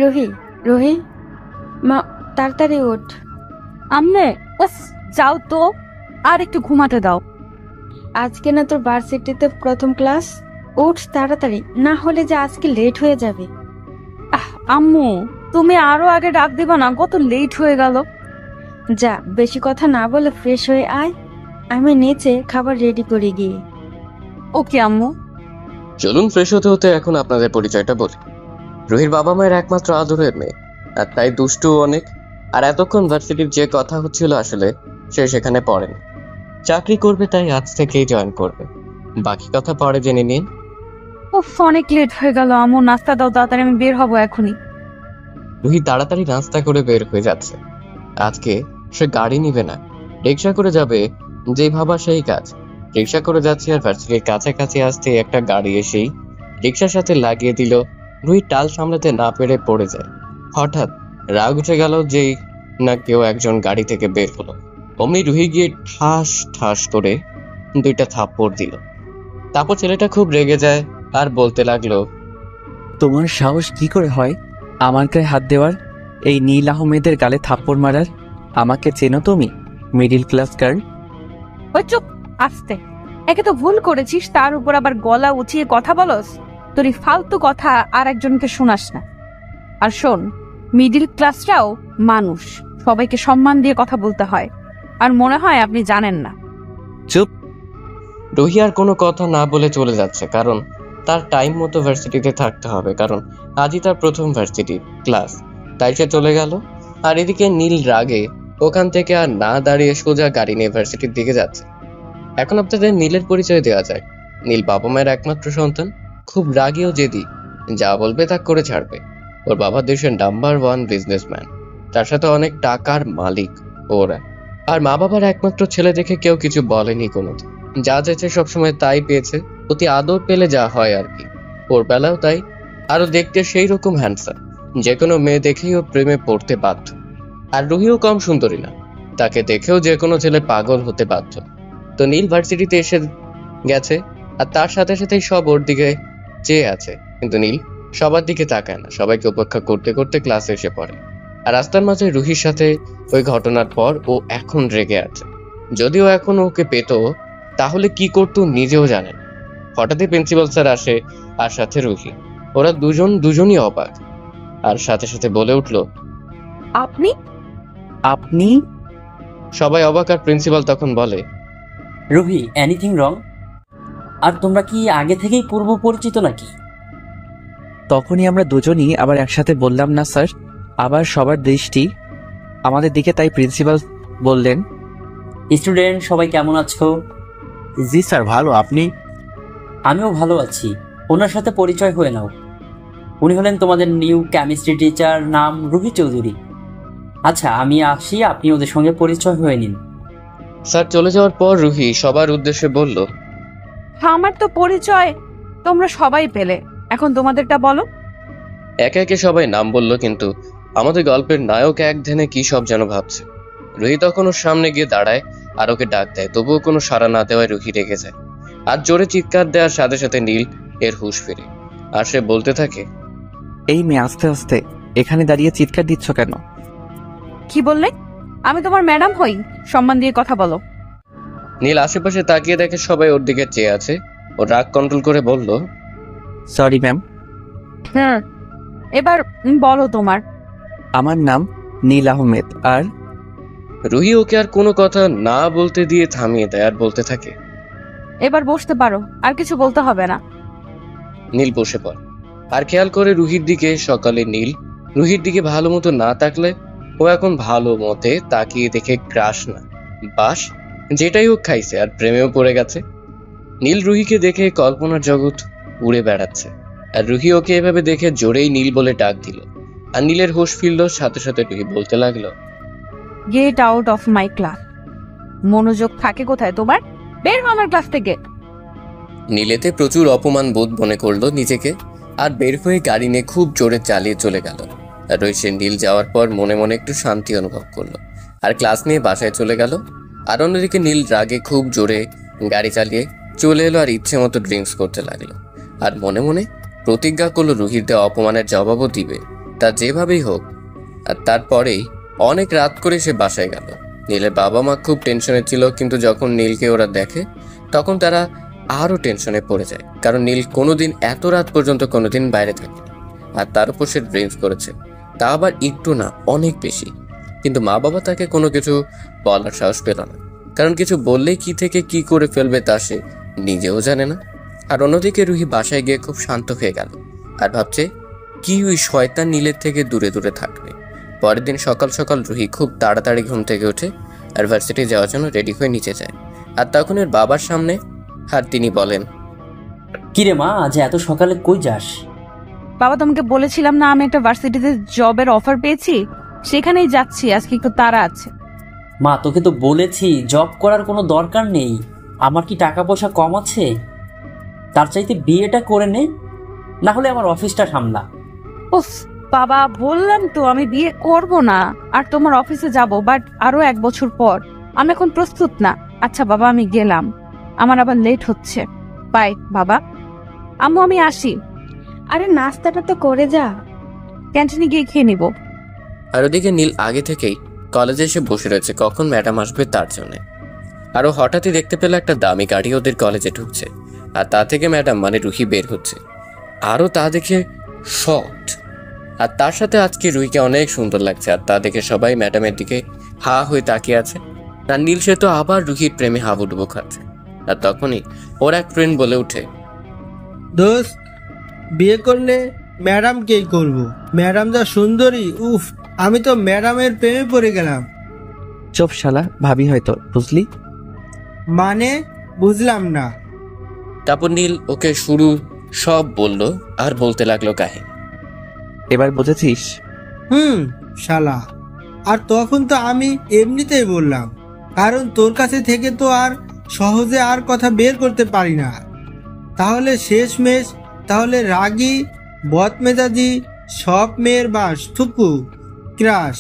রুহি, রুহি মা, তাড়াতাড়ি ওঠ। আম্মু উফ, যাও তো, আর একটু ঘুমাতে দাও। আজকে না তোর ভার্সিটিতে প্রথম ক্লাস, উঠ তাড়াতাড়ি, না হলে যে আজকে লেট হয়ে যাবে। আম্মু তুমি আরো আগে ডাক দিবা না? কত লেট হয়ে গেল। যা, বেশি কথা না বলে ফ্রেশ হয়ে আয়, আমি নিচে খাবার রেডি করে গিয়ে। ওকে আম্মু। চলুন ফ্রেশ হতে হতে এখন আপনাদের পরিচয়টা বলি। রুহির বাবা মায়ের একমাত্র আদরের মেয়ে, আর তাই দুষ্টু অনেক। আর এতক্ষণ ভার্সিটির যে কথা হচ্ছিল আসলে সে সেখানে পড়েনি, চাকরি করবে, তাই আজ থেকেই জয়েন করবে। বাকি কথা পরে জেনে নিন। উফ, অনেক লেট হয়ে গেল আম্মু, নাস্তা দাও তাড়াতাড়ি, আমি বের হবো এখনই। রুহি তাড়াতাড়ি নাস্তা করে বের হয়ে যাচ্ছে। আজকে সে গাড়ি নিবে না, রিক্সা করে যাবে। যেই ভাবা সেই কাজ। রিক্সা করে যাচ্ছে আর ভার্সিটির কাছাকাছি আসতে একটা গাড়ি এসেই রিক্সার সাথে লাগিয়ে দিল। রুহি টাল সামলাতে না পেরে পড়ে যায়। হঠাৎ রাগ উঠে গেল যেই না কেউ একজন গাড়ি থেকে বের হলো। অমনি রুহি গিয়ে ঠাস ঠাস করে 2টা থাপ্পড় দিল। তারপর ছেলেটা খুব রেগে যায় আর বলতে লাগলো, তোমার সাহস কি করে হয় আমার গায়ে হাত দেওয়ার, এই নীল আহমেদের গালে থাপ্পড় মারার? আমাকে চেনো তুমি, মিডিল ক্লাস গার্ল? ওই চুপ, আস্তে। একে তো ভুল করেছিস, তার উপর আবার গলা উঁচিয়ে কথা বলস। তোর এই ফালতু কথা আর একজনকে শোনাস না। আর শোন, মিডিল ক্লাসটাও মানুষ, সবাইকে সম্মান দিয়ে কথা বলতে হয়, আর মনে হয় আপনি জানেন না। চুপ। রুহি আর কোনো কথা না বলে চলে যাচ্ছে, কারণ তার টাইম মতো ভার্সিটিতে থাকতে হবে, কারণ আজই তার প্রথম ভার্সিটি ক্লাস। তাই সে চলে গেল। আর এদিকে নীল রাগে ওখান থেকে আর না দাঁড়িয়ে সোজা গাড়ি নিয়ে ভার্সিটির দিকে যাচ্ছে। এখন আপনাদের নীলের পরিচয় দেওয়া যায়। নীল বাবা মায়ের একমাত্র সন্তান, খুব রাগী ও জেদি, যা বলবে তা করে ছাড়বে। ওর বাবা দেশের নাম্বার 1 বিজনেসম্যান, তার সাথে অনেক টাকার মালিক ওরা। আর মা বাবার একমাত্র ছেলে দেখে কেউ কিছু বলেনি কোনোদিন, যা চেয়েছে সবসময় তাই পেয়েছে। অতি আদর পেলে যা হয় আর কি, ওর বেলাও তাই। আরো দেখতে সেই রকম হ্যান্ডসাম, যে কোনো মেয়ে দেখেই ও প্রেমে পড়তে বাধ্য। আর রুহিও কম সুন্দরী না, তাকে দেখেও যে কোনো ছেলে পাগল হতে বাধ্য। তো নীল ভার্সিটিতে এসে গেছে, আর তার সাথে সাথেই সব ওর দিকে চেয়ে আছে। কিন্তু নীল সবার দিকে তাকায় না, সবাইকে উপেক্ষা করতে করতে ক্লাসে এসে পড়ে। আর রাস্তার মাঝে রুহির সাথে ওই ঘটনার পর ও এখন রেগে আছে। যদিও এখন ওকে পেত, তাহলে কি করতো নিজেও জানেন। হঠাৎই প্রিন্সিপাল স্যার আসে, আর সাথে রুহি। ওরা দুজনই অবাক, আর সাথে সাথে বলে উঠল, আপনি? আপনি? সবাই অবাক। আর প্রিন্সিপাল তখন বলে, রুহি, এনিথিং রং? আর তোমরা কি আগে থেকেই পূর্ব পরিচিত নাকি? তখনই আমরা দুজনই আবার একসাথে বললাম না স্যার, আবার সবার দৃষ্টি আমাদের দিকে, তাই প্রিন্সিপাল বললেন, স্টুডেন্ট সবাই কেমন আছো? জি স্যার, ভালো। আপনি? আমিও ভালো আছি। ওনার সাথে পরিচয় হয়ে নাও। উনি হলেন তোমাদের নিউ কেমিস্ট্রি টিচার, নাম রুহি চৌধুরী। আচ্ছা, আমি আসি, আপনি ওদের সঙ্গে পরিচয় হয়ে নিন। স্যার চলে যাওয়ার পর রুহি সবার উদ্দেশ্যে বলল, আমার তো পরিচয় তোমরা সবাই পেলে, এখন তোমাদেরটা বলো। একে একে সবাই নাম বলল, কিন্তু আমাদের গল্পের নায়ক এক ধ্যানে কি সব যেন ভাবছে। রুহি তখন ওর সামনে গিয়ে দাঁড়ায় আর ওকে ডাক দেয়, তবুও কোনো সাড়া না দেওয়ায় রুহি রেগে যায়। আর জোরে চিৎকার দেওয়ার সাথে সাথে নীল এর হুঁশ ফিরে, আর সে বলতে থাকে, এই মেয়ে আস্তে আস্তে এখানে দাঁড়িয়ে চিৎকার দিচ্ছ কেন? কি বললে? আমি তোমার ম্যাডাম হই, সম্মান দিয়ে কথা বলো। নীল আশেপাশে তাকিয়ে দেখে সবাই ওর দিকে চেয়ে আছে। ও রাগ কন্ট্রোল করে বলল, সরি ম্যাম। এবার বলো তোমার। আমার নাম নীল আহমেদ। আর রুহি ওকে আর কোনো কথা না বলতে দিয়ে থামিয়ে দেয় আর বলতে থাকে, এবার বসতে পারো, আর কিছু বলতে হবে না। নীল বসে পড়ে আর খেয়াল করে রুহির দিকে। সকালে নীল রুহির দিকে ভালো মতো না তাকলে ও এখন ভালো মতে তাকিয়ে দেখে ক্রাশ না বাস যেটাই হোক খাইছে আর প্রেমেও পড়ে গেছে। নীল রুহিকে দেখে কল্পনার জগৎ উড়ে বেড়াচ্ছে, আর রুহি ওকে এভাবে দেখে জোরেই নীল বলে ডাক দিল। আর নীলের হুঁশ ফিরল, সাথে সাথে রুহি বলতে লাগলো, get out of my class. মনোযোগ থাকে কোথায় তোমার? বের হও আমার ক্লাস থেকে। নীলেতে প্রচুর অপমান বোধ মনে করলো নিজেকে, আর বের হয়ে গাড়ি নিয়ে খুব জোরে চালিয়ে চলে গেল। আর সে নীল যাওয়ার পর মনে মনে একটু শান্তি অনুভব করলো, আর ক্লাস নিয়ে বাসায় চলে গেল। আর অন্যদিকে নীল রাগে খুব জোরে গাড়ি চালিয়ে চলে এলো আর ইচ্ছে মতো ড্রিঙ্কস করতে লাগলো। আর মনে মনে প্রতিজ্ঞা করলো রুহির দেওয়া অপমানের জবাবও দিবে, তা যেভাবেই হোক। আর তারপরেই অনেক রাত করে সে বাসায় গেল। নীলের বাবা মা খুব টেনশনে ছিল, কিন্তু যখন নীলকে ওরা দেখে তখন তারা আরও টেনশনে পড়ে যায়, কারণ নীল কোনোদিন এত রাত পর্যন্ত কোনোদিন বাইরে থাকে। আর তার উপর সে ড্রিঙ্কস করেছে, তা আবার একটু না, অনেক বেশি। কিন্তু মা বাবা তাকে কোনো কিছু বলার সাহস পেল না, কারণ কিছু বললেই কি থেকে কি করে ফেলবে তা সে নিজেও জানে না। আর অন্যদিকে রুহি বাসায় গিয়ে খুব শান্ত হয়ে গেল আর ভাবছে কি ওই শয়তান নীলের থেকে দূরে দূরে থাকবে। পরের দিন সকাল সকাল রুহি খুব তাড়াতাড়ি ঘুম থেকে উঠে আর ভার্সিটি যাওয়ার জন্য রেডি হয়ে নিচে যায়। আর তখন এর বাবার সামনে, আর তিনি বলেন, কিরে মা, আজ এত সকালে কই যাস? বাবা, তোমাকে বলেছিলাম না আমি একটা ভার্সিটিতে জবের অফার পেয়েছি, সেখানেই যাচ্ছি। আজকে একটু তাড়া আছে। মা, তোকে তো বলেছি জব করার কোনো দরকার নেই। আমার কি টাকা পয়সা কম আছে? তার চাইতে বিয়েটা করে নে, না হলে আমার অফিসটা সামলা। উফ বাবা, বললাম তো আমি বিয়ে করব না, আর তোমার অফিসে যাব, বাট আরো 1 বছর পর। আমি এখন প্রস্তুত না। আচ্ছা বাবা, আমি গেলাম, আমার আবার লেট হচ্ছে। বাই বাবা। আম্মু, আমি আসি। আরে নাস্তাটা তো করে যা। ক্যান্টিনে গিয়ে খেয়ে নিব। আর ওদিকে নীল আগে থেকেই কলেজে এসে বসে রয়েছে কখন ম্যাডাম আসবে তার জন্য। আরও হঠাৎই দেখতে পেল একটা দামি গাড়ি ওদের কলেজে ঢুকছে, আর তা থেকে ম্যাডাম মানে রুহি বের হচ্ছে। আরও তা দেখে শকড। আর তার সাথে আজকে রুহিকে অনেক সুন্দর লাগছে, আর তা দেখে সবাই ম্যাডামের দিকে হা হয়ে তাকিয়ে আছে। আর নীল সে তো আবার রুহির প্রেমে হাবুডুবু খাচ্ছে। আর তখনই ওর এক ফ্রেন্ড বলে উঠে, দোস্ত, বিয়ে করলে ম্যাডামকেই করব। ম্যাডাম যা সুন্দরী, উফ, আমি তো ম্যাডামের প্রেমে পড়ে গেলাম। চুপ শালা, ভাবি হয়তো, বুঝলি? মানে বুঝলাম না। তারপর নীল ওকে শুরু সব বলল আর বলতে লাগলো কাহিনী। এবার বুঝেছিস? শালা। আর তখন তো আমি এমনিতেই বললাম, কারণ তোর কাছে থেকে তো আর সহজে আর কথা বের করতে পারি না। তাহলে শেষমেশ তাহলে রাগী, বদমেজাজি সব মেয়ের বাস থুকু ক্রাশ,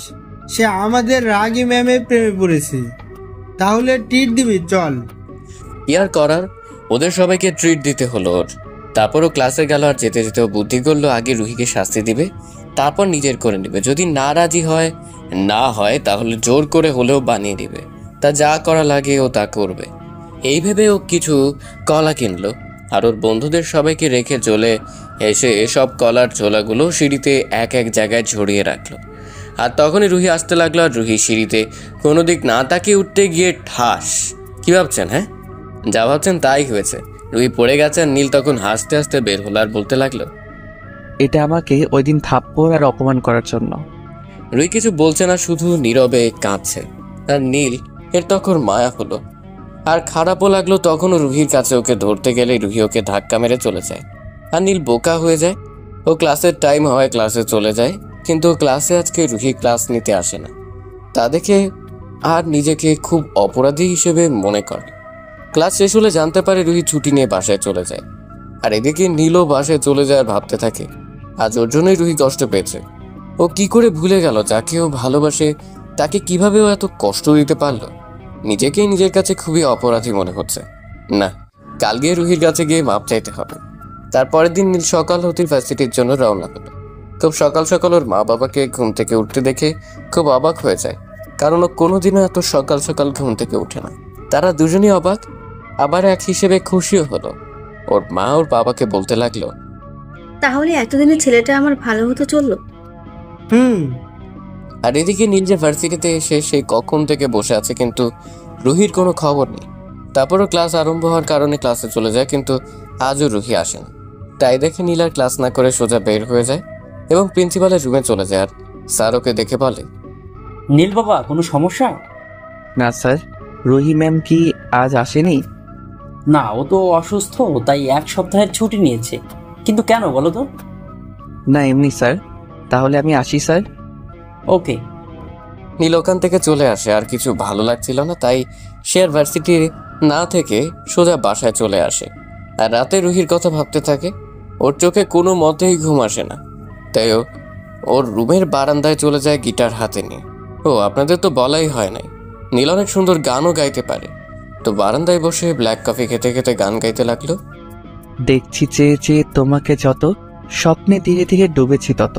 সে আমাদের রাগী ম্যামের প্রেমে পড়েছে। তাহলে ট্রিট দিবি, চল। ইয়ার করার, ওদের সবাইকে ট্রিট দিতে হলো ওর। তারপরও ক্লাসে গেল, আর যেতে যেতেও বুদ্ধি করলো আগে রুহিকে শাস্তি দিবে, তারপর নিজের করে নেবে। যদি না রাজি হয়, না হয় তাহলে জোর করে হলেও বানিয়ে দিবে। তা যা করা লাগে ও তা করবে। এই ভেবে ও কিছু কলা কিনলো, আর ওর বন্ধুদের সবাইকে রেখে চলে এসে এসব কলার ঝোলাগুলো সিঁড়িতে এক এক জায়গায় ঝরিয়ে রাখলো। আর তখনই রুহি আসতে লাগলো, আর রুহি সিঁড়িতে কোনো দিক না তাকিয়ে উঠতে গিয়ে ঠাস। কি ভাবছেন? হ্যাঁ, যা ভাবছেন তাই হয়েছে। রুহি পড়ে গেছে, আর নীল তখন হাসতে হাসতে বের হলো আর বলতে লাগলো, এটা আমাকে ওই দিন থাপ্পড় আর অপমান করার জন্য। রুহি কিছু বলছে না, শুধু নীরবে কাঁদছে। আর নীল এর তখন মায়া হলো, আর খারাপও লাগলো। তখনও রুহির কাছে ওকে ধরতে গেলে রুহি ওকে ধাক্কা মেরে চলে যায়, আর নীল বোকা হয়ে যায়। ও ক্লাসের টাইম হয় ক্লাসে চলে যায়, কিন্তু ক্লাসে আজকে রুহি ক্লাস নিতে আসে না। তা দেখে আর নিজেকে খুব অপরাধী হিসেবে মনে করে। ক্লাস শেষ হলে জানতে পারে রুহি ছুটি নিয়ে বাসায় চলে যায়। আর এদিকে নীলও বাসায় চলে যায়, ভাবতে থাকে আজ ওর জন্যই রুহি কষ্ট পেয়েছে। ও কি করে ভুলে গেল যাকে ও ভালোবাসে, তাকে কিভাবে ও এত কষ্ট দিতে পারলো। নিজেকেই নিজের কাছে খুবই অপরাধী মনে হচ্ছে। না, কাল গিয়ে রুহির কাছে গিয়ে মাপ চাইতে হবে। তারপরের দিন নীল সকাল হতে ভার্সিটির জন্য রওনা হলো। খুব সকাল সকাল ওর মা বাবাকে ঘুম থেকে উঠতে দেখে খুব অবাক হয়ে যায়, কারণ ও কোনোদিনও এত সকাল সকাল ঘুম থেকে উঠে না। তারা দুজনেই অবাক, আবার এক হিসেবে খুশিও হলো। ওর মা ওর বাবাকে বলতে লাগলো, তাহলে এতদিনে ছেলেটা আমার ভালো হতে চললো। আর এদিকে নীল যে ভার্সিটিতে এসে সে কখন থেকে বসে আছে, কিন্তু রুহির কোনো খবর নেই। তারপরও ক্লাস আরম্ভ হওয়ার কারণে ক্লাসে চলে যায়, কিন্তু আজও রুহি আসে না। তাই দেখে নীল আর ক্লাস না করে সোজা বের হয়ে যায় এবং প্রিন্সিপালের রুমে চলে যায়। আর স্যার ওকে দেখে বলে, নীল বাবা, কোনো সমস্যা? না স্যার, রুহি ম্যাম কি আজ আসেনি? না, ও তো অসুস্থ, তাই 1 সপ্তাহের ছুটি নিয়েছে। কিন্তু কেন বলো তো? না এমনি স্যার। তাহলে আমি আসি স্যার। ওকে। নীল ওখান থেকে চলে আসে। আর কিছু ভালো লাগছিল না, তাই সে আর ভার্সিটি না থেকে সোজা বাসায় চলে আসে। আর রাতে রুহির কথা ভাবতে থাকে। ওর চোখে কোনো মতেই ঘুম আসে না, তাই ওর রুমের বারান্দায় চলে যায় গিটার হাতে নিয়ে। ও আপনাদের তো বলাই হয় নাই, নীল অনেক সুন্দর গানও গাইতে পারে। তো বারান্দায় বসে ব্ল্যাক কফি খেতে খেতে গান গাইতে লাগলো। দেখছি চেয়ে চেয়ে তোমাকে যত, স্বপ্নে ধীরে ধীরে ডুবেছি তত,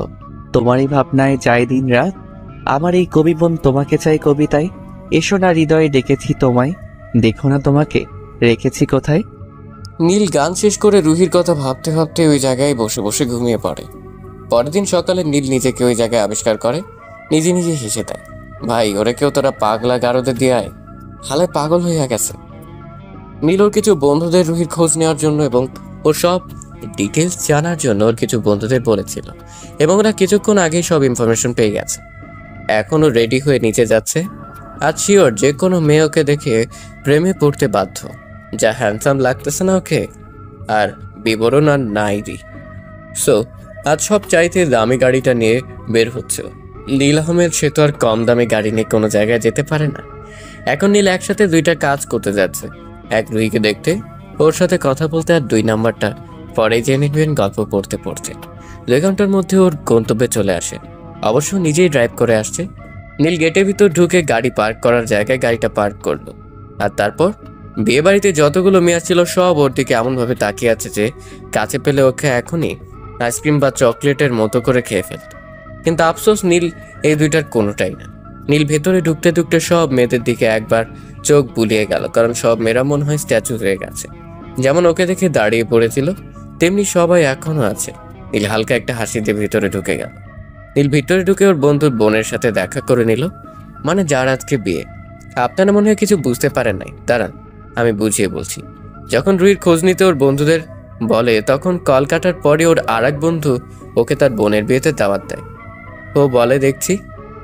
তোমারই ভাবনায় যায় দিন রাত। আমার এই কবি বোন তোমাকে চাই কবিতায়। এসো না হৃদয়ে ডেকেছি তোমায়, দেখো না তোমাকে রেখেছি কোথায়। নীল গান শেষ করে রুহির কথা ভাবতে ভাবতে ওই জায়গায় বসে বসে ঘুমিয়ে পড়ে। পরের দিন সকালে নীল নিজেকে ওই জায়গায় আবিষ্কার করে, নিজে নিজে হেসে দেয়। ভাই, ওরে কেউ তোরা পাগলা গারদে দিয়ে আয়, হালে পাগল হইয়া গেছে। নীল ওর কিছু বন্ধুদের রুহির খোঁজ নেওয়ার জন্য এবং ওর সব ডিটেলস জানার জন্য ওর কিছু বন্ধুদের বলেছিল, এবং ওরা কিছুক্ষণ আগেই সব ইনফরমেশন পেয়ে গেছে। এখনও রেডি হয়ে নিচে যাচ্ছে। আজ শিওর যে কোনো মেয়ে ওকে দেখে প্রেমে পড়তে বাধ্য। যা হ্যান্ডসাম লাগতেছে না ওকে, আর বিবরণ আর নাইরি। সো আজ সব চাইতে দামি গাড়িটা নিয়ে বের হচ্ছে। নীল আহমেদ সে তো আর কম দামি গাড়ি নিয়ে কোনো জায়গায় যেতে পারে না। এখন নীল একসাথে দুইটা কাজ করতে যাচ্ছে, এক রুহিকে দেখতে, ওর সাথে কথা বলতে, আর 2 নাম্বারটা পরে জেনে নেবেন গল্প পড়তে পড়তে। 2 ঘন্টার মধ্যে ওর গন্তব্যে চলে আসে। অবশ্য নিজেই ড্রাইভ করে আসছে। নীল গেটের ভিতর ঢুকে গাড়ি পার্ক করার জায়গায় গাড়িটা পার্ক করলো, আর তারপর বিয়ে বাড়িতে যতগুলো মেয়ে ছিল সব ওর দিকে এমনভাবে তাকিয়ে আছে যে কাছে পেলে ওকে এখনই আইসক্রিম বা চকলেটের মতো করে খেয়ে ফেলত। কিন্তু আফসোস, নীল এই দুইটার কোনোটাই না। নীল ভেতরে ঢুকতে ঢুকতে সব মেয়েদের দিকে একবার চোখ বুলিয়ে গেল, কারণ সব মেয়েরা মনে হয় স্ট্যাচু হয়ে গেছে। যেমন ওকে দেখে দাঁড়িয়ে পড়েছিল তেমনি সবাই এখনো আছে। নীল হালকা একটা হাসি দিয়ে ভিতরে ঢুকে গেল। নীল ভিতরে ঢুকে ওর বন্ধুর বোনের সাথে দেখা করে নিল, মানে যার আজকে বিয়ে। আপনারা মনে হয় কিছু বুঝতে পারেন নাই, দাঁড়ান আমি বুঝিয়ে বলছি। যখন রুহির খোঁজ নিতে ওর বন্ধুদের বলে, তখন কল কাটার পরে ওর আর এক বন্ধু ওকে তার বোনের বিয়েতে দাওয়াত দেয়। ও বলে দেখছি,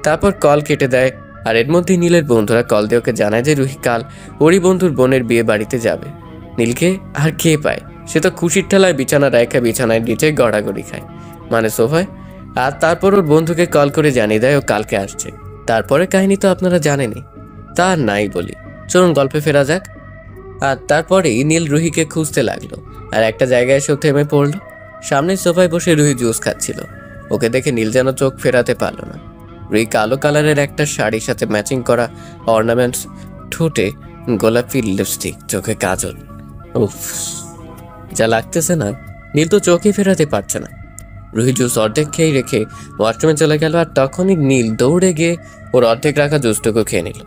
তারপর কল কেটে দেয়। আর এর মধ্যেই নীলের বন্ধুরা কল দিয়ে ওকে জানায় যে রুহি কাল ওরই বন্ধুর বোনের বিয়ে বাড়িতে যাবে। নীলকে আর কে পায়, সে তো খুশির ঠেলায় বিছানা রেখে বিছানায় নিচে গড়াগড়ি খায়, মানে সোফায়। আর তারপর ওর বন্ধুকে কল করে জানিয়ে দেয় ও কালকে আসছে। তারপরে কাহিনী তো আপনারা জানেনই, তার নাই বলি, চলুন গল্পে ফেরা যাক। আর তারপরেই নীল রুহিকে খুঁজতে লাগলো, আর একটা জায়গায় এসে থেমে পড়লো। সামনের সোফায় বসে রুহি জুস খাচ্ছিল। ওকে দেখে নীল যেন চোখ ফেরাতে পারলো না। রুহি কালো কালারের একটা শাড়ির সাথে ম্যাচিং করা অর্নামেন্টস, ঠোঁটে গোলাপি লিপস্টিক, চোখে কাজল। উফ, যা লাগতেছে না, নীল তো চোখে ফেরাতে পারছে না। রুহি জুস অর্ধেক খেয়ে রেখে ওয়াশরুমে চলে গেল, আর তখনই নীল দৌড়ে গিয়ে ওর অর্ধেক রাখা জুসটুকু খেয়ে নিল।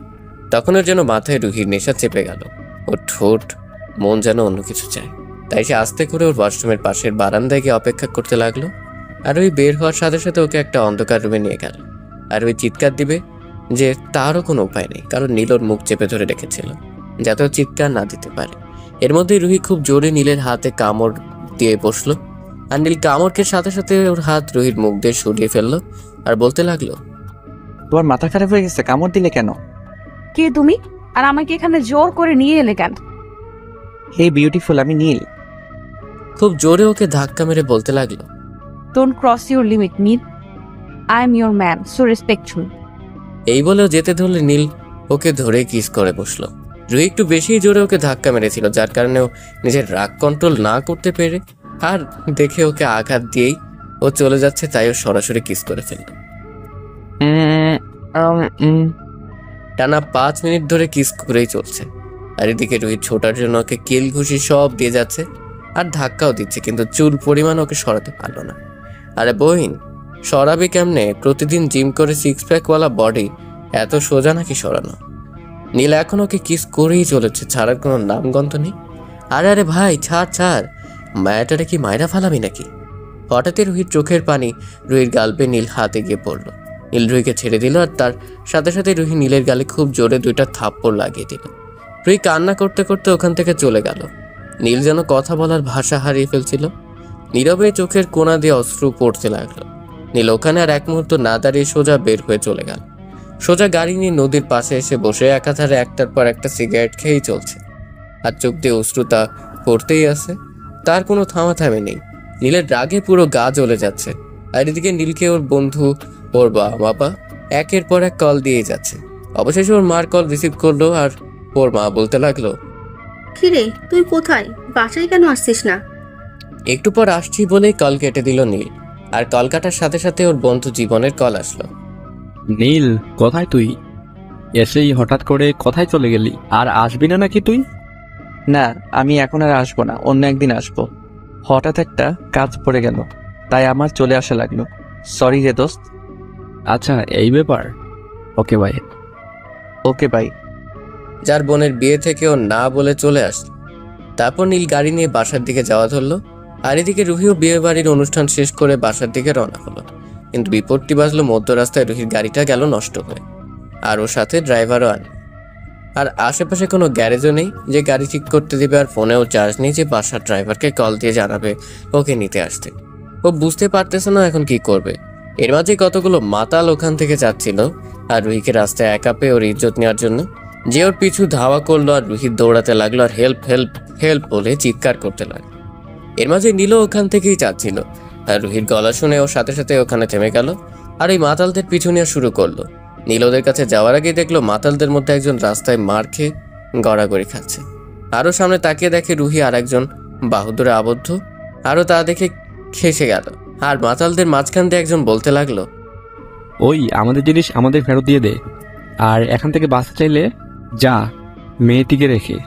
তখন ওর যেন মাথায় রুহির নেশা চেপে গেল। ওর ঠোঁট, মন যেন অন্য কিছু চায়। তাই সে আস্তে করে ওর ওয়াশরুমের পাশের বারান্দায় গিয়ে অপেক্ষা করতে লাগলো। আর ওই বের হওয়ার সাথে সাথে ওকে একটা অন্ধকার রুমে নিয়ে গেল। আর ওই চিৎকার দিবে যে তারও কোনো উপায় নেই, কারণ নীল ওর মুখ চেপে ধরে রেখেছিল যাতে ও চিৎকার না দিতে পারে। এর মধ্যেই রুহি খুব জোরে নীলের হাতে কামড় দিয়ে বসলো, আর নীল কামড়ের সাথে সাথে ওর হাত রুহির মুখ দিয়ে সরিয়ে ফেললো আর বলতে লাগলো, তোমার মাথা খারাপ হয়ে গেছে, কামড় দিলে কেন? কে তুমি? আর আমাকে এখানে জোর করে নিয়ে এলে কেন? হে বিউটিফুল, আমি নীল। খুব জোরে ওকে ধাক্কা মেরে বলতে লাগলো, don't cross your limit Neel, I am your man, so respectful. এই বলেও যেতে ধরলে নীল ওকে ধরে কিস করে বসলো। রুহি একটু বেশি জোরে ওকে ধাক্কা মেরেছিল, যার কারণে ও নিজের রাগ কন্ট্রোল না করতে পেরে আর দেখে ওকে আঘাত দিয়েই ও চলে যাচ্ছে, তাই ও সরাসরি কিস করে ফেলল। টানা 5 মিনিট ধরে কিস করেই চলছে। আর এদিকে রুহি ছোটার জন্য ওকে কিল ঘুষি সব দিয়ে যাচ্ছে আর ধাক্কাও দিচ্ছে, কিন্তু চুল পরিমাণ ওকে সরাতে পারলো না। আরে বহিন, সরাবে কেমনে? প্রতিদিন জিম করে 6 প্যাকওয়ালা বডি এত সোজা নাকি সরানো? নীল এখন ওকে কিস করেই চলেছে, ছাড়ার কোনো নামগন্ধ নেই। আরে আরে ভাই, ছাড়, মায়াটারে কি মায়েরা ফালাবি নাকি? হঠাৎই রুহির চোখের পানি রুহির গালবে নীল হাতে গিয়ে পড়লো। নীল রুহিকে ছেড়ে দিল, আর তার সাথে সাথে রুহি নীলের গালে খুব জোরে 2টা থাপ্পড় লাগিয়ে দিল। রুহি কান্না করতে করতে ওখান থেকে চলে গেল। নীল যেন কথা বলার ভাষা হারিয়ে ফেলছিল। নীরবে চোখের কোণা দিয়ে অশ্রু পড়তে লাগলো। নীল ওখানে আর এক মুহূর্ত না দাঁড়িয়ে সোজা বের হয়ে চলে গেল। সোজা গাড়ি নিয়ে নদীর পাশে এসে বসে একাধারে একটার পর একটা সিগারেট খেয়েই চলছে, আর চোখ দিয়ে অশ্রুতা পড়তেই আছে, তার কোনো থামাথামি নেই। নীলের রাগে পুরো গা জ্বলে যাচ্ছে। আর এদিকে নীলকে ওর বন্ধু, ওর বাবা একের পর এক কল দিয়ে যাচ্ছে। অবশেষে ওর মার কল রিসিভ করলো, আর ওর মা বলতে লাগলো, কিরে তুই কোথায়, বাসায় কেন আসছিস না? একটু পর আসছি বলেই কল কেটে দিল নীল। আর কল কাটার সাথে সাথে ওর বন্ধু জীবনের কল আসলো। নীল, কোথায় তুই? এসেই হঠাৎ করে কোথায় চলে গেলি? আর আসবি না নাকি তুই? না, আমি এখন আর আসবো না, অন্য একদিন আসবো। হঠাৎ একটা কাজ পড়ে গেল, তাই আমার চলে আসা লাগলো। সরি রে দোস্ত। আচ্ছা এই ব্যাপার, ওকে ভাই। Okay bye. যার বোনের বিয়ে থেকে ও না বলে চলে আসলো। তারপর নীল গাড়ি নিয়ে বাসার দিকে যাওয়া ধরলো, আর এদিকে রুহিও বিয়ে বাড়ির অনুষ্ঠান শেষ করে বাসার দিকে রওনা হলো। কিন্তু বিপত্তি বাজলো মধ্য রাস্তায় রুহির গাড়িটা গেল নষ্ট হয়ে, আর ওর সাথে ড্রাইভারও আনে। আর আশেপাশে কোনো গ্যারেজও নেই যে গাড়ি ঠিক করতে দিবে, আর ফোনেও চার্জ নেই যে বাসার ড্রাইভারকে কল দিয়ে জানাবে ওকে নিতে আসতে। ও বুঝতে পারতেছে না এখন কি করবে। এর মাঝে কতগুলো মাতাল ওখান থেকে যাচ্ছিল, আর রুহিকে রাস্তায় একা পেয়ে ওর ইজ্জত নেওয়ার জন্য যে ওর পিছু ধাওয়া করলো, আর রুহি দৌড়াতে লাগলো আর হেল্প হেল্প হেল্প বলে চিৎকার করতে লাগলো। এর মাঝে নীলও ওখান থেকেই যাচ্ছিল, আর রুহির গলা শুনে ওর সাথে সাথে ওখানে থেমে গেল, আর এই মাতালদের পিছু নেওয়া শুরু করলো। নীল ওদের কাছে যাওয়ার আগেই দেখলো মাতালদের মধ্যে একজন রাস্তায় মার খেয়ে গড়াগড়ি খাচ্ছে। আরও সামনে তাকিয়ে দেখে রুহি আর একজন বাহুদুরে আবদ্ধ, আরও তা দেখে খেসে গেল। আর মাতালদের মাঝখান দিয়ে একজন বলতে লাগলো, ওই আমাদের জিনিস আমাদের ফেরত দিয়ে দে, আর এখান থেকে বাঁচতে চাইলে যা, মেয়েটিকে রেখে।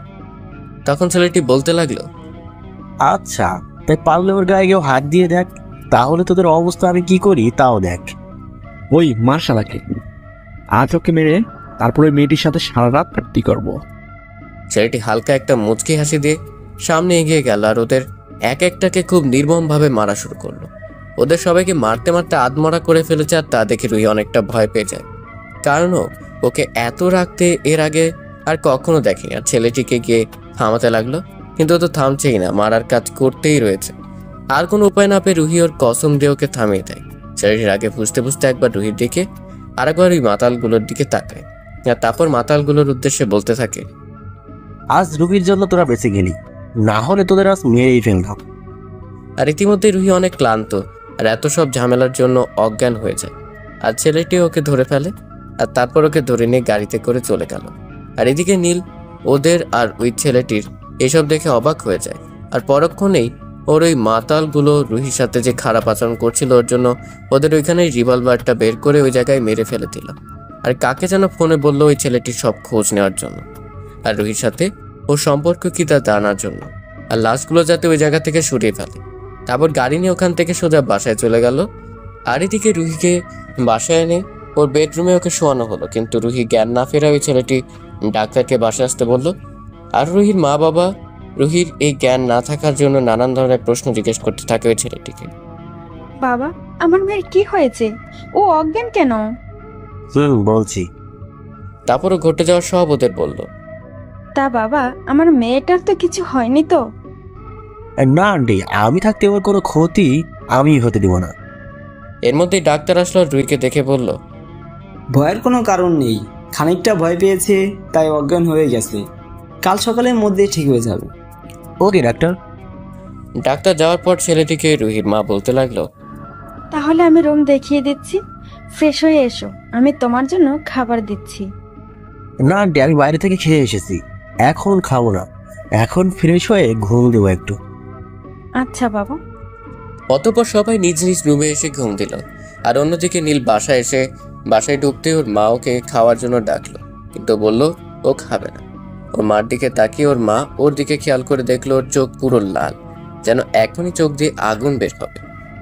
তখন ছেলেটি বলতে লাগলো, আচ্ছা তাই পারলে ওর গায়ে কেউ হাত দিয়ে দেখ, তাহলে তোদের অবস্থা আমি কি করি তাও দেখ। ওই মার শালাকে, আজ ওকে মেরে তারপরে মেয়েটির সাথে সারা রাত পার্টি করবো। ছেলেটি হালকা একটা মুচকি হাসি দিয়ে সামনে এগিয়ে গেল, আর ওদের এক একটাকে খুব নির্মমভাবে মারা শুরু করলো। ওদের সবাইকে মারতে মারতে আধমরা করে ফেলেছে, আর তা দেখে রুহি অনেকটা ভয় পেয়ে যায়, কারণ ওকে এত রাখতে এর আগে আর কখনো দেখেনি। আর ছেলেটিকে গিয়ে থামাতে লাগলো, কিন্তু ও তো থামছেই না, মারার কাজ করতেই রয়েছে। আর কোনো উপায় না পেয়ে রুহি ওর কসম দিয়ে ওকে থামিয়ে দেয়। ছেলেটির আগে বুঝতে বুঝতে একবার রুহির দিকে আর একবার ওই মাতালগুলোর দিকে তাকায়, আর তারপর মাতালগুলোর উদ্দেশ্যে বলতে থাকে, আজ রুহির জন্য তোরা বেঁচে গেলি, না হলে তোদের আজ মেরেই ফেলতাম। আর ইতিমধ্যে রুহি অনেক ক্লান্ত আর এত সব ঝামেলার জন্য অজ্ঞান হয়ে যায়। আর ছেলেটি ওকে ধরে ফেলে, আর তারপর ওকে ধরে নিয়ে গাড়িতে করে চলে গেল। আর এদিকে নীল ওদের আর ওই ছেলেটির এসব দেখে অবাক হয়ে যায়। আর পরক্ষণেই ওর ওই মাতালগুলো রুহির সাথে যে খারাপ আচরণ করছিল ওর জন্য ওদের ওইখানেই রিভলভারটা বের করে ওই জায়গায় মেরে ফেলে দিল। আর কাকে যেন ফোনে বললো ওই ছেলেটির সব খোঁজ নেওয়ার জন্য, আর রুহির সাথে ওর সম্পর্ক কি তা জানার জন্য, আর লাশগুলো যাতে ওই জায়গা থেকে সরিয়ে ফেলে। তারপর গাড়ি নিয়ে ওখান থেকে সোজা বাসায় চলে গেল। আর এদিকে রুহিকে বাসায় এনে ওর বেডরুমে ওকে শোয়ানো হলো, কিন্তু রুহি জ্ঞান না ফেরা ওই ছেলেটি ডাক্তারকে বাসায় আসতে বলল। আর রুহির মা বাবা রুহির এই জ্ঞান না থাকার জন্য নানান ধরনের প্রশ্ন জিজ্ঞেস করতে থাকে ওই ছেলেটিকে। বাবা, আমার মেয়ের কি হয়েছে? ও অজ্ঞান কেন? বলছি। তারপরও ঘটে যাওয়ার সব ওদের বলল। তা বাবা, আমার মেয়েটার তো কিছু হয়নি তো? না আন্টি, আমি থাকতে ওর কোনো ক্ষতি আমি হতে দিব না। এর মধ্যেই ডাক্তার আসলো, রুহিকে দেখে বলল, ভয়ের কোনো কারণ নেই, খানিকটা ভয় পেয়েছে তাই অজ্ঞান হয়ে গেছে, কাল সকালের মধ্যে ঠিক হয়ে যাবে। ওকে ডাক্তার। ডাক্তার যাওয়ার পর ছেলেটিকে রুহির মা বলতে লাগলো, তাহলে আমি রুম দেখিয়ে দিচ্ছি, ফ্রেশ হয়ে এসো, আমি তোমার জন্য খাবার দিচ্ছি। না আন্টি, আমি বাইরে থেকে খেয়ে এসেছি, এখন খাবো না, এখন ফ্রেশ হয়ে ঘুম দেবো একটু। আচ্ছা বাবা। অতঃপর সবাই নিজ নিজ রুমে এসে ঘুম দিল। আর অন্যদিকে নীল বাসায় ঢুকতে ওর মা ওকে খাওয়ার জন্য ডাকলো, কিন্তু বলল ও খাবে না। ওর মার দিকে তাকিয়ে ওর মা ওর দিকে খেয়াল করে দেখলো ওর চোখ পুরো লাল, যেন এখনই চোখ দিয়ে আগুন বের হবে।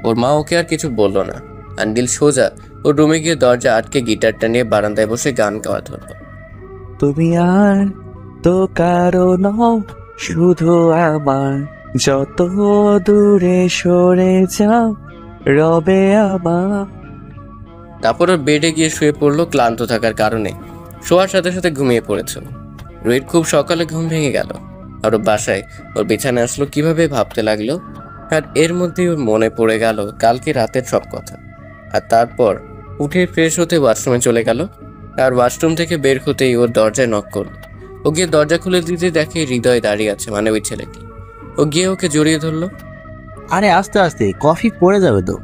ওর মা ওকে আর কিছু বলল না, আর নীল সোজা ওর রুমে গিয়ে দরজা আটকে গিটারটা নিয়ে বারান্দায় বসে গান গাওয়া ধরল। তুমি আর তো কারো নও, শুধু আমার, যত দূরে সরে যাও রবে আমার। তারপর ওর বেডে গিয়ে শুয়ে পড়লো ক্লান্ত থাকার কারণে। শোয়ার সাথে সাথে ঘুমিয়ে পড়েছে। রুহির খুব সকালে ঘুম ভেঙে গেল, আর ওর বাসায় ওর বিছানায় আসলো কিভাবে ভাবতে লাগলো। আর এর মধ্যেই ওর মনে পড়ে গেল কালকে রাতের সব কথা। আর তারপর উঠে ফ্রেশ হতে ওয়াশরুমে চলে গেল। আর ওয়াশরুম থেকে বের হতেই ওর দরজায় নক করলো। ও গিয়ে দরজা খুলে দিতে দেখে হৃদয় দাঁড়িয়ে আছে, মানে ওই ছেলেটি। ও গিয়ে ওকে জড়িয়ে ধরলো। আরে আস্তে আস্তে, কফি পড়ে যাবে তো।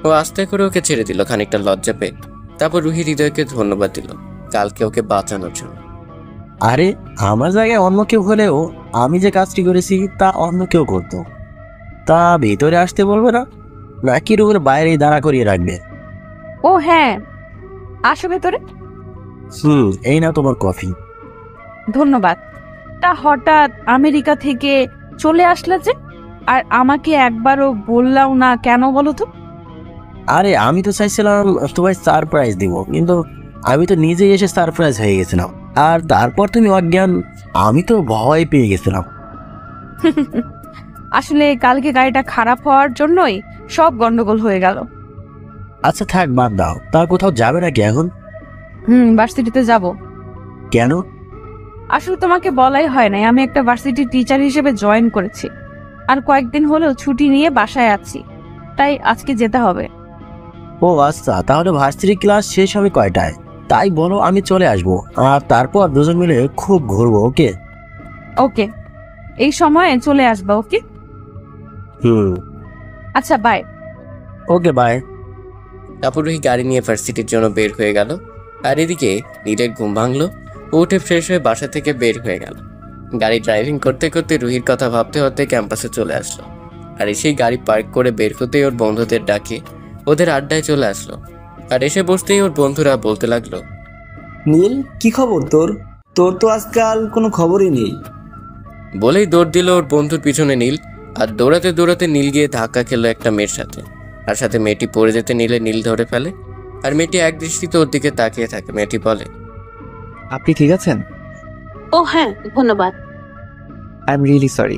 ও আস্তে করে ওকে ছেড়ে দিল খানিকটা লজ্জা পেয়ে। তারপর রুহি হৃদয়কে ধন্যবাদ দিল কালকে ওকে বাঁচানোর জন্য। আরে আমার জায়গায় অন্য কেউ হলেও আমি যে কাজটি করেছি তা অন্য কেউ করতো। তা ভেতরে আসতে বলবে না, নাকি রুমের বাইরেই দাঁড়া করিয়ে রাখবে? ও হ্যাঁ, আসো ভেতরে। এই না তোমার কফি। ধন্যবাদ। তা হঠাৎ আমেরিকা থেকে চলে আসলে যে, আর আমাকে একবারও বললাও না কেন বলো তো? আরে আমি তো চাইছিলাম তোমায় সারপ্রাইজ দিব, কিন্তু আমি তো নিজেই এসে সারপ্রাইজ হয়ে গেছিলাম। আর তারপর তুমি অজ্ঞান, আমি তো ভয় পেয়ে গেছিলাম। আসলে কালকে গাড়িটা খারাপ হওয়ার জন্যই সব গন্ডগোল হয়ে গেল। আচ্ছা থাক, বাদ দাও। তা কোথাও যাবে নাকি এখন? ভার্সিটিতে যাব। কেন? আসলে তোমাকে বলাই হয় নাই, আমি একটা ভার্সিটি টিচার হিসেবে জয়েন করেছি, আর কয়েকদিন হলেও ছুটি নিয়ে বাসায় আছি, তাই আজকে যেতে হবে। ও আচ্ছা, তাহলে ভার্সিটি ক্লাস শেষ হবে কয়টায়? তাই বলো, আমি চলে আসবো, আর তারপর দুজন মিলে খুব ঘুরবো। ওকে? ওকে, এই সময়ে চলে আসবা। ওকে আচ্ছা, বাই। Okay bye. তারপর রুহি গাড়ি নিয়ে ভার্সিটির জন্য বের হয়ে গেল। আর এদিকে নীলের ঘুম ভাঙলো। উঠে ফ্রেশ হয়ে বাসা থেকে বের হয়ে গেল। গাড়ি ড্রাইভিং করতে করতে রুহির কথা ভাবতে ভাবতে ক্যাম্পাসে চলে আসলো। আর এসেই গাড়ি পার্ক করে বের হতেই ওর বন্ধুদের ডাকে ওদের আড্ডায় চলে আসলো। আর এসে বসতেই ওর বন্ধুরা বলতে লাগলো, নীল, কি খবর তোর? তোর তো আজকাল কোনো খবরই নেই। বলেই দৌড় দিল ওর বন্ধুর পিছনে নীল। আর দৌড়াতে দৌড়াতে নীল গিয়ে ধাক্কা খেলো একটা মেয়ের সাথে। আর সাথে মেয়েটি পড়ে যেতে নিলে নীল ধরে ফেলে। আর মেয়েটি এক দৃষ্টিতে ওর দিকে তাকিয়ে থাকে। মেয়েটি বলে, আপনি ঠিক আছেন? ও হ্যাঁ, ধন্যবাদ। আই এম রিয়েলি সরি,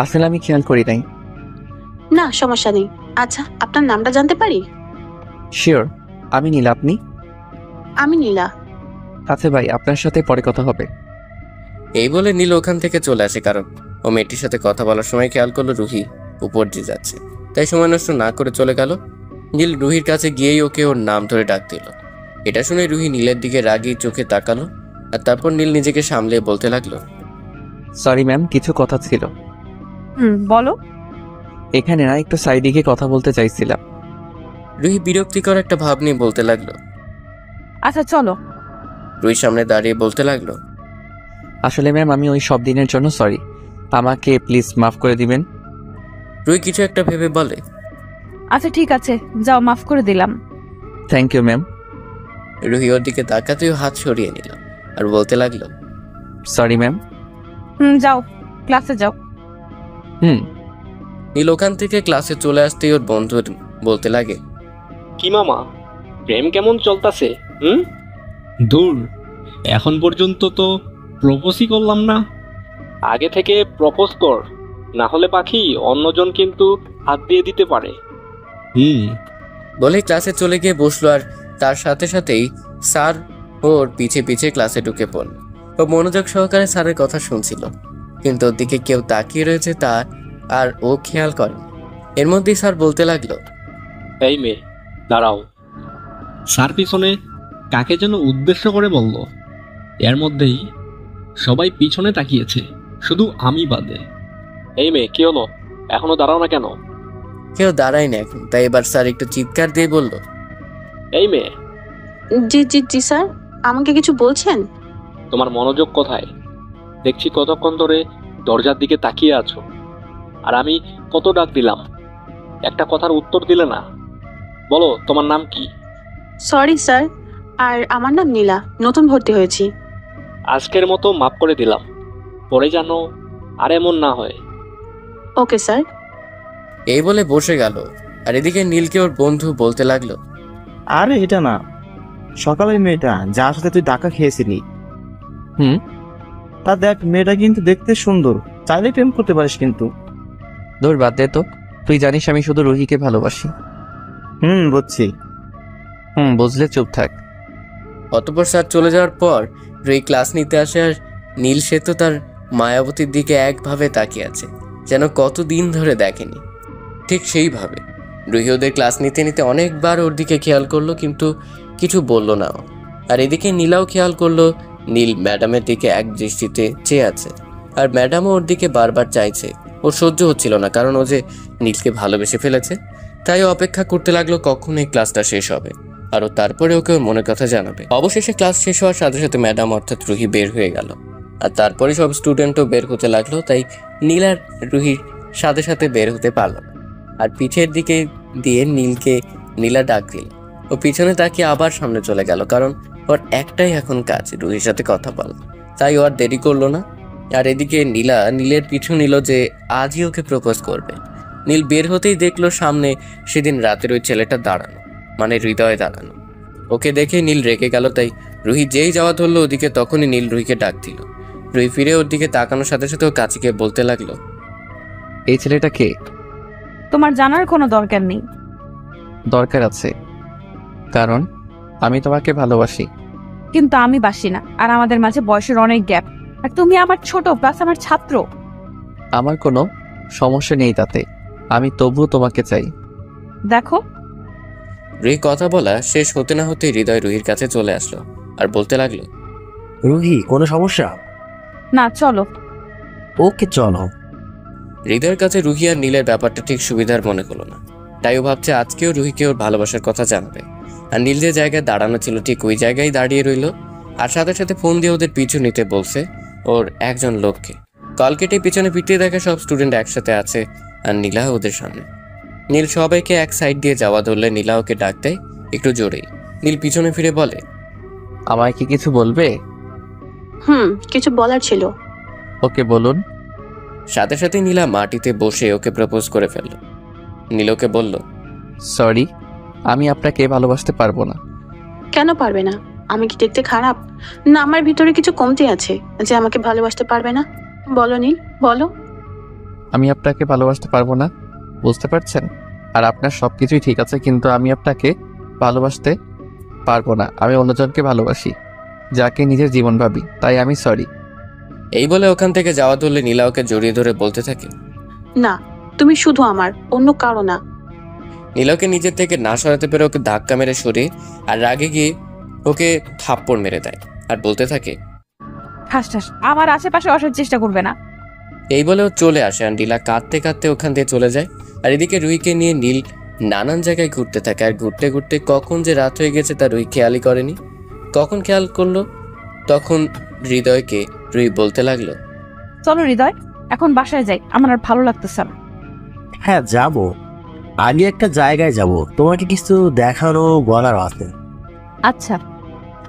আসলে আমি খেয়াল করি নাই। না, সমস্যা নেই। আচ্ছা, আপনার নামটা জানতে পারি? শিওর, আমি নীলা। আপনি? আমি নীলা। আচ্ছা ভাই, আপনার সাথে পরে কথা হবে। এই বলে নীল ওখান থেকে চলে আসে, কারণ ও মেয়েটির সাথে কথা বলার সময় খেয়াল করলো রুহি উপর দিয়ে যাচ্ছে, তাই সময় নষ্ট না করে চলে গেল। নীল রুহির কাছে গিয়েই ওকে ওর নাম ধরে ডাক দিল। এটা শুনে রুহি নীলের দিকে রাগী চোখে তাকালো। আর তারপর নীল নিজেকে সামলে বলতে লাগলো, সরি ম্যাম, কিছু কথা ছিল। বলো। এখানে না, একটু সাইডে গিয়ে কথা বলতে চাইছিলাম। রুহি বিরক্তিকর একটা ভাব নিয়ে বলতে লাগলো। আচ্ছা চলো। রুহির সামনে দাঁড়িয়ে বলতে লাগলো, আসলে ম্যাম, আমি ওই সব দিনের জন্য সরি, আমাকে প্লিজ মাফ করে দিবেন। রুহি কিছু একটা ভেবে বলে, আচ্ছা ঠিক আছে, যাও, মাফ করে দিলাম। Thank you ma'am. রুহি ওর দিকে তাকাতেও হাত সরিয়ে নিল আর বলতে লাগলো, সরি ম্যাম। যাও, ক্লাসে যাও। নীল ওখান থেকে ক্লাসে চলে আসতেই ওর বন্ধু বলতে লাগে, কি মামা, প্রেম কেমন চলতেছে? দূর, এখন পর্যন্ত তো প্রপোজই করলাম না। আগে থেকে প্রপোজ কর, না হলে পাখি অন্যজন কিন্তু হাত দিয়ে দিতে পারে। বলে ক্লাসে চলে গিয়ে বসলো। আর তার সাথে সাথেই স্যার ওর পিছে পিছে ক্লাসে ঢুকে পড়ল। ও মনোযোগ সহকারে স্যারের কথা শুনছিল, কিন্তু ওর দিকে কেউ তাকিয়ে রয়েছে তা আর ও খেয়াল করেনি। এর মধ্যেই স্যার বলতে লাগলো, এই মেয়ে দাঁড়াও। স্যার পিছনে কাকে যেন উদ্দেশ্য করে বলল। এর মধ্যেই সবাই পিছনে তাকিয়েছে, শুধু আমি বাদে। এই মেয়ে, কি হলো? এখনো দাঁড়াও না কেন? কেউ দাঁড়ায় না এখন, তাই এবার স্যার একটু চিৎকার দিয়ে বলল, এই মেয়ে। জি জি জি স্যার, আমাকে কিছু বলছেন? তোমার মনোযোগ কোথায়? দেখছি কতক্ষণ ধরে দরজার দিকে তাকিয়ে আছো, আর আমি কত ডাক দিলাম, একটা কথার উত্তর দিলে না। বলো, তোমার নাম কি? সরি স্যার, আর আমার নাম নীলা, নতুন ভর্তি হয়েছি। আজকের মতো মাফ করে দিলাম, পরে জানো আর এমন না হয়। Okay sir. এই বলে বসে গেল। আর এদিকে নীলকে ওর বন্ধু বলতে লাগলো, আরে এটা না, সকালের মেয়েটা যার সাথে তুই টাকা খেয়েছিলি। তা দেখ, মেয়েটা কিন্তু দেখতে সুন্দর, চাইলে প্রেম করতে পারিস কিন্তু। দূর বাদ দে তো, তুই জানিস আমি শুধু রুহিকে ভালোবাসি। বুঝছি। বুঝলে চুপ থাক। অতঃপর স্যার চলে যাওয়ার পর রুহি ক্লাস নিতে আসে। আর নীল সে তো তার মায়াবতীর দিকে একভাবে তাকিয়ে আছে, যেন কতদিন ধরে দেখেনি। ঠিক সেইভাবে রুহি ওদের ক্লাস নিতে নিতে অনেকবার ওর দিকে খেয়াল করলো, কিন্তু কিছু বলল না। আর এদিকে নীলাও খেয়াল করলো নীল ম্যাডামের দিকে এক দৃষ্টিতে চেয়ে আছে, আর ম্যাডামও ওর দিকে বারবার চাইছে। ওর সহ্য হচ্ছিল না, কারণ ও যে নীলকে ভালোবেসে ফেলেছে। তাই ও অপেক্ষা করতে লাগলো কখন এই ক্লাসটা শেষ হবে, আর ও তারপরে ওকে ওর মনের কথা জানাবে। অবশেষে ক্লাস শেষ হওয়ার সাথে সাথে ম্যাডাম অর্থাৎ রুহি বের হয়ে গেল, আর তারপরে সব স্টুডেন্টও বের হতে লাগলো। তাই নীল আর রুহির সাথে সাথে বের হতে পারল না। আর পিঠের দিকে দিয়ে নীলকে নীলা ডাক দিল। ও পিছনে তাকিয়ে আবার সামনে চলে গেল, কারণ ওর একটাই এখন কাজ, রুহির সাথে কথা বলা। তাই ও আর দেরি করলো না। আর এদিকে নীলা নীলের পিছু নিল যে আজই ওকে প্রপোজ করবে। নীল বের হতেই দেখলো সামনে সেদিন রাতের ওই ছেলেটা দাঁড়ানো। মানে হৃদয়ে দাঁড়ানো। ওকে দেখে নীল রেগে গেল, তাই রুহি যেই যাওয়া ধরলো ওদিকে তখনই নীল রুহিকে ডাক দিল। রুহি ফিরে ওর দিকে তাকানোর সাথে সাথে ও কাছে গিয়ে বলতে লাগলো, এই ছেলেটা কে? তোমার জানার কোনো দরকার নেই। দরকার আছে, কারণ আমি তোমাকে ভালোবাসি। কিন্তু আমি বাসি না, আর আমাদের মাঝে বয়সের অনেক গ্যাপ, আর তুমি আমার ছোট প্লাস আমার ছাত্র। আমার কোনো সমস্যা নেই তাতে, আমি তবুও তোমাকে চাই। দেখো, রুহি কথা বলা শেষ হতে না হতেই হৃদয় রুহির কাছে চলে আসলো আর বলতে লাগলো, রুহি কোনো সমস্যা? না চলো। ওকে চলো। হৃদয়ের কাছে রুহি আর নীলের ব্যাপারটা ঠিক সুবিধার মনে হলো না, তাই ও ভাবছে আজকেও রুহিকে ওর ভালোবাসার কথা জানাবে। আর নীল যে জায়গায় দাঁড়ানো ছিল ঠিক ওই জায়গায় দাঁড়িয়ে রইল, আর সাথে সাথে ফোন দিয়ে ওদের পিছু নিতে বলছে ওর একজন লোককে। কল কেটে পিছনে ফিরতে দেখে সব স্টুডেন্ট একসাথে আছে আর নীলা ওদের সামনে। নীল সবাইকে এক সাইড দিয়ে যাওয়া ধরলে নীলা ওকে ডাক দেয় একটু জোরেই। নীল পিছনে ফিরে বলে, আমায় কি কিছু বলবে? কিছু বলার ছিল। ওকে বলুন। সাথে সাথে নীলা মাটিতে বসে ওকে প্রপোজ করে ফেলল। নীল ওকে বলল, সরি, আমি আপনাকে ভালোবাসতে পারবো না। কেন পারবে না? আমি কি দেখতে খারাপ? না আমার ভিতরে কিছু কমতি আছে যে আমাকে ভালোবাসতে পারবে না? বলো নীল, বলো। আমি আপনাকে ভালোবাসতে পারবো না, বুঝতে পারছেন? আর আপনার সবকিছুই ঠিক আছে, কিন্তু আমি আপনাকে ভালোবাসতে পারবো না। আমি অন্যজনকে ভালোবাসি, যাকে নিজের জীবন ভাবি, তাই আমি সরি। এই বলে ওখান থেকে যাওয়া ধরলে নীলা ওকে জড়িয়ে ধরে বলতে থাকে, না তুমি শুধু আমার, অন্য কারো না। নীলাকে নিজের থেকে না সরাতে পেরে ওকে ধাক্কা মেরে সরিয়ে আর রাগে গিয়ে ওকে থাপ্পড় মেরে দেয় আর বলতে থাকে, ঠাস ঠাস, আমার আশেপাশে আসার চেষ্টা করবে না। এই বলে ও চলে আসে আর নীলা কাঁদতে কাঁদতে ওখান দিয়ে চলে যায়। আর এদিকে রুহিকে নিয়ে নীল নানান জায়গায় ঘুরতে থাকে, আর ঘুরতে ঘুরতে কখন যে রাত হয়ে গেছে তা রুহি খেয়ালই করেনি। কখন খেয়াল করলো তখন হৃদয়কে রুহি বলতে লাগলো, চলো হৃদয়, এখন বাসায় যাই, আমার আর ভালো লাগতেছে না। হ্যাঁ যাব, আগে একটা জায়গায় যাব, তোমাকে কিছু দেখানো বলার আছে। আচ্ছা।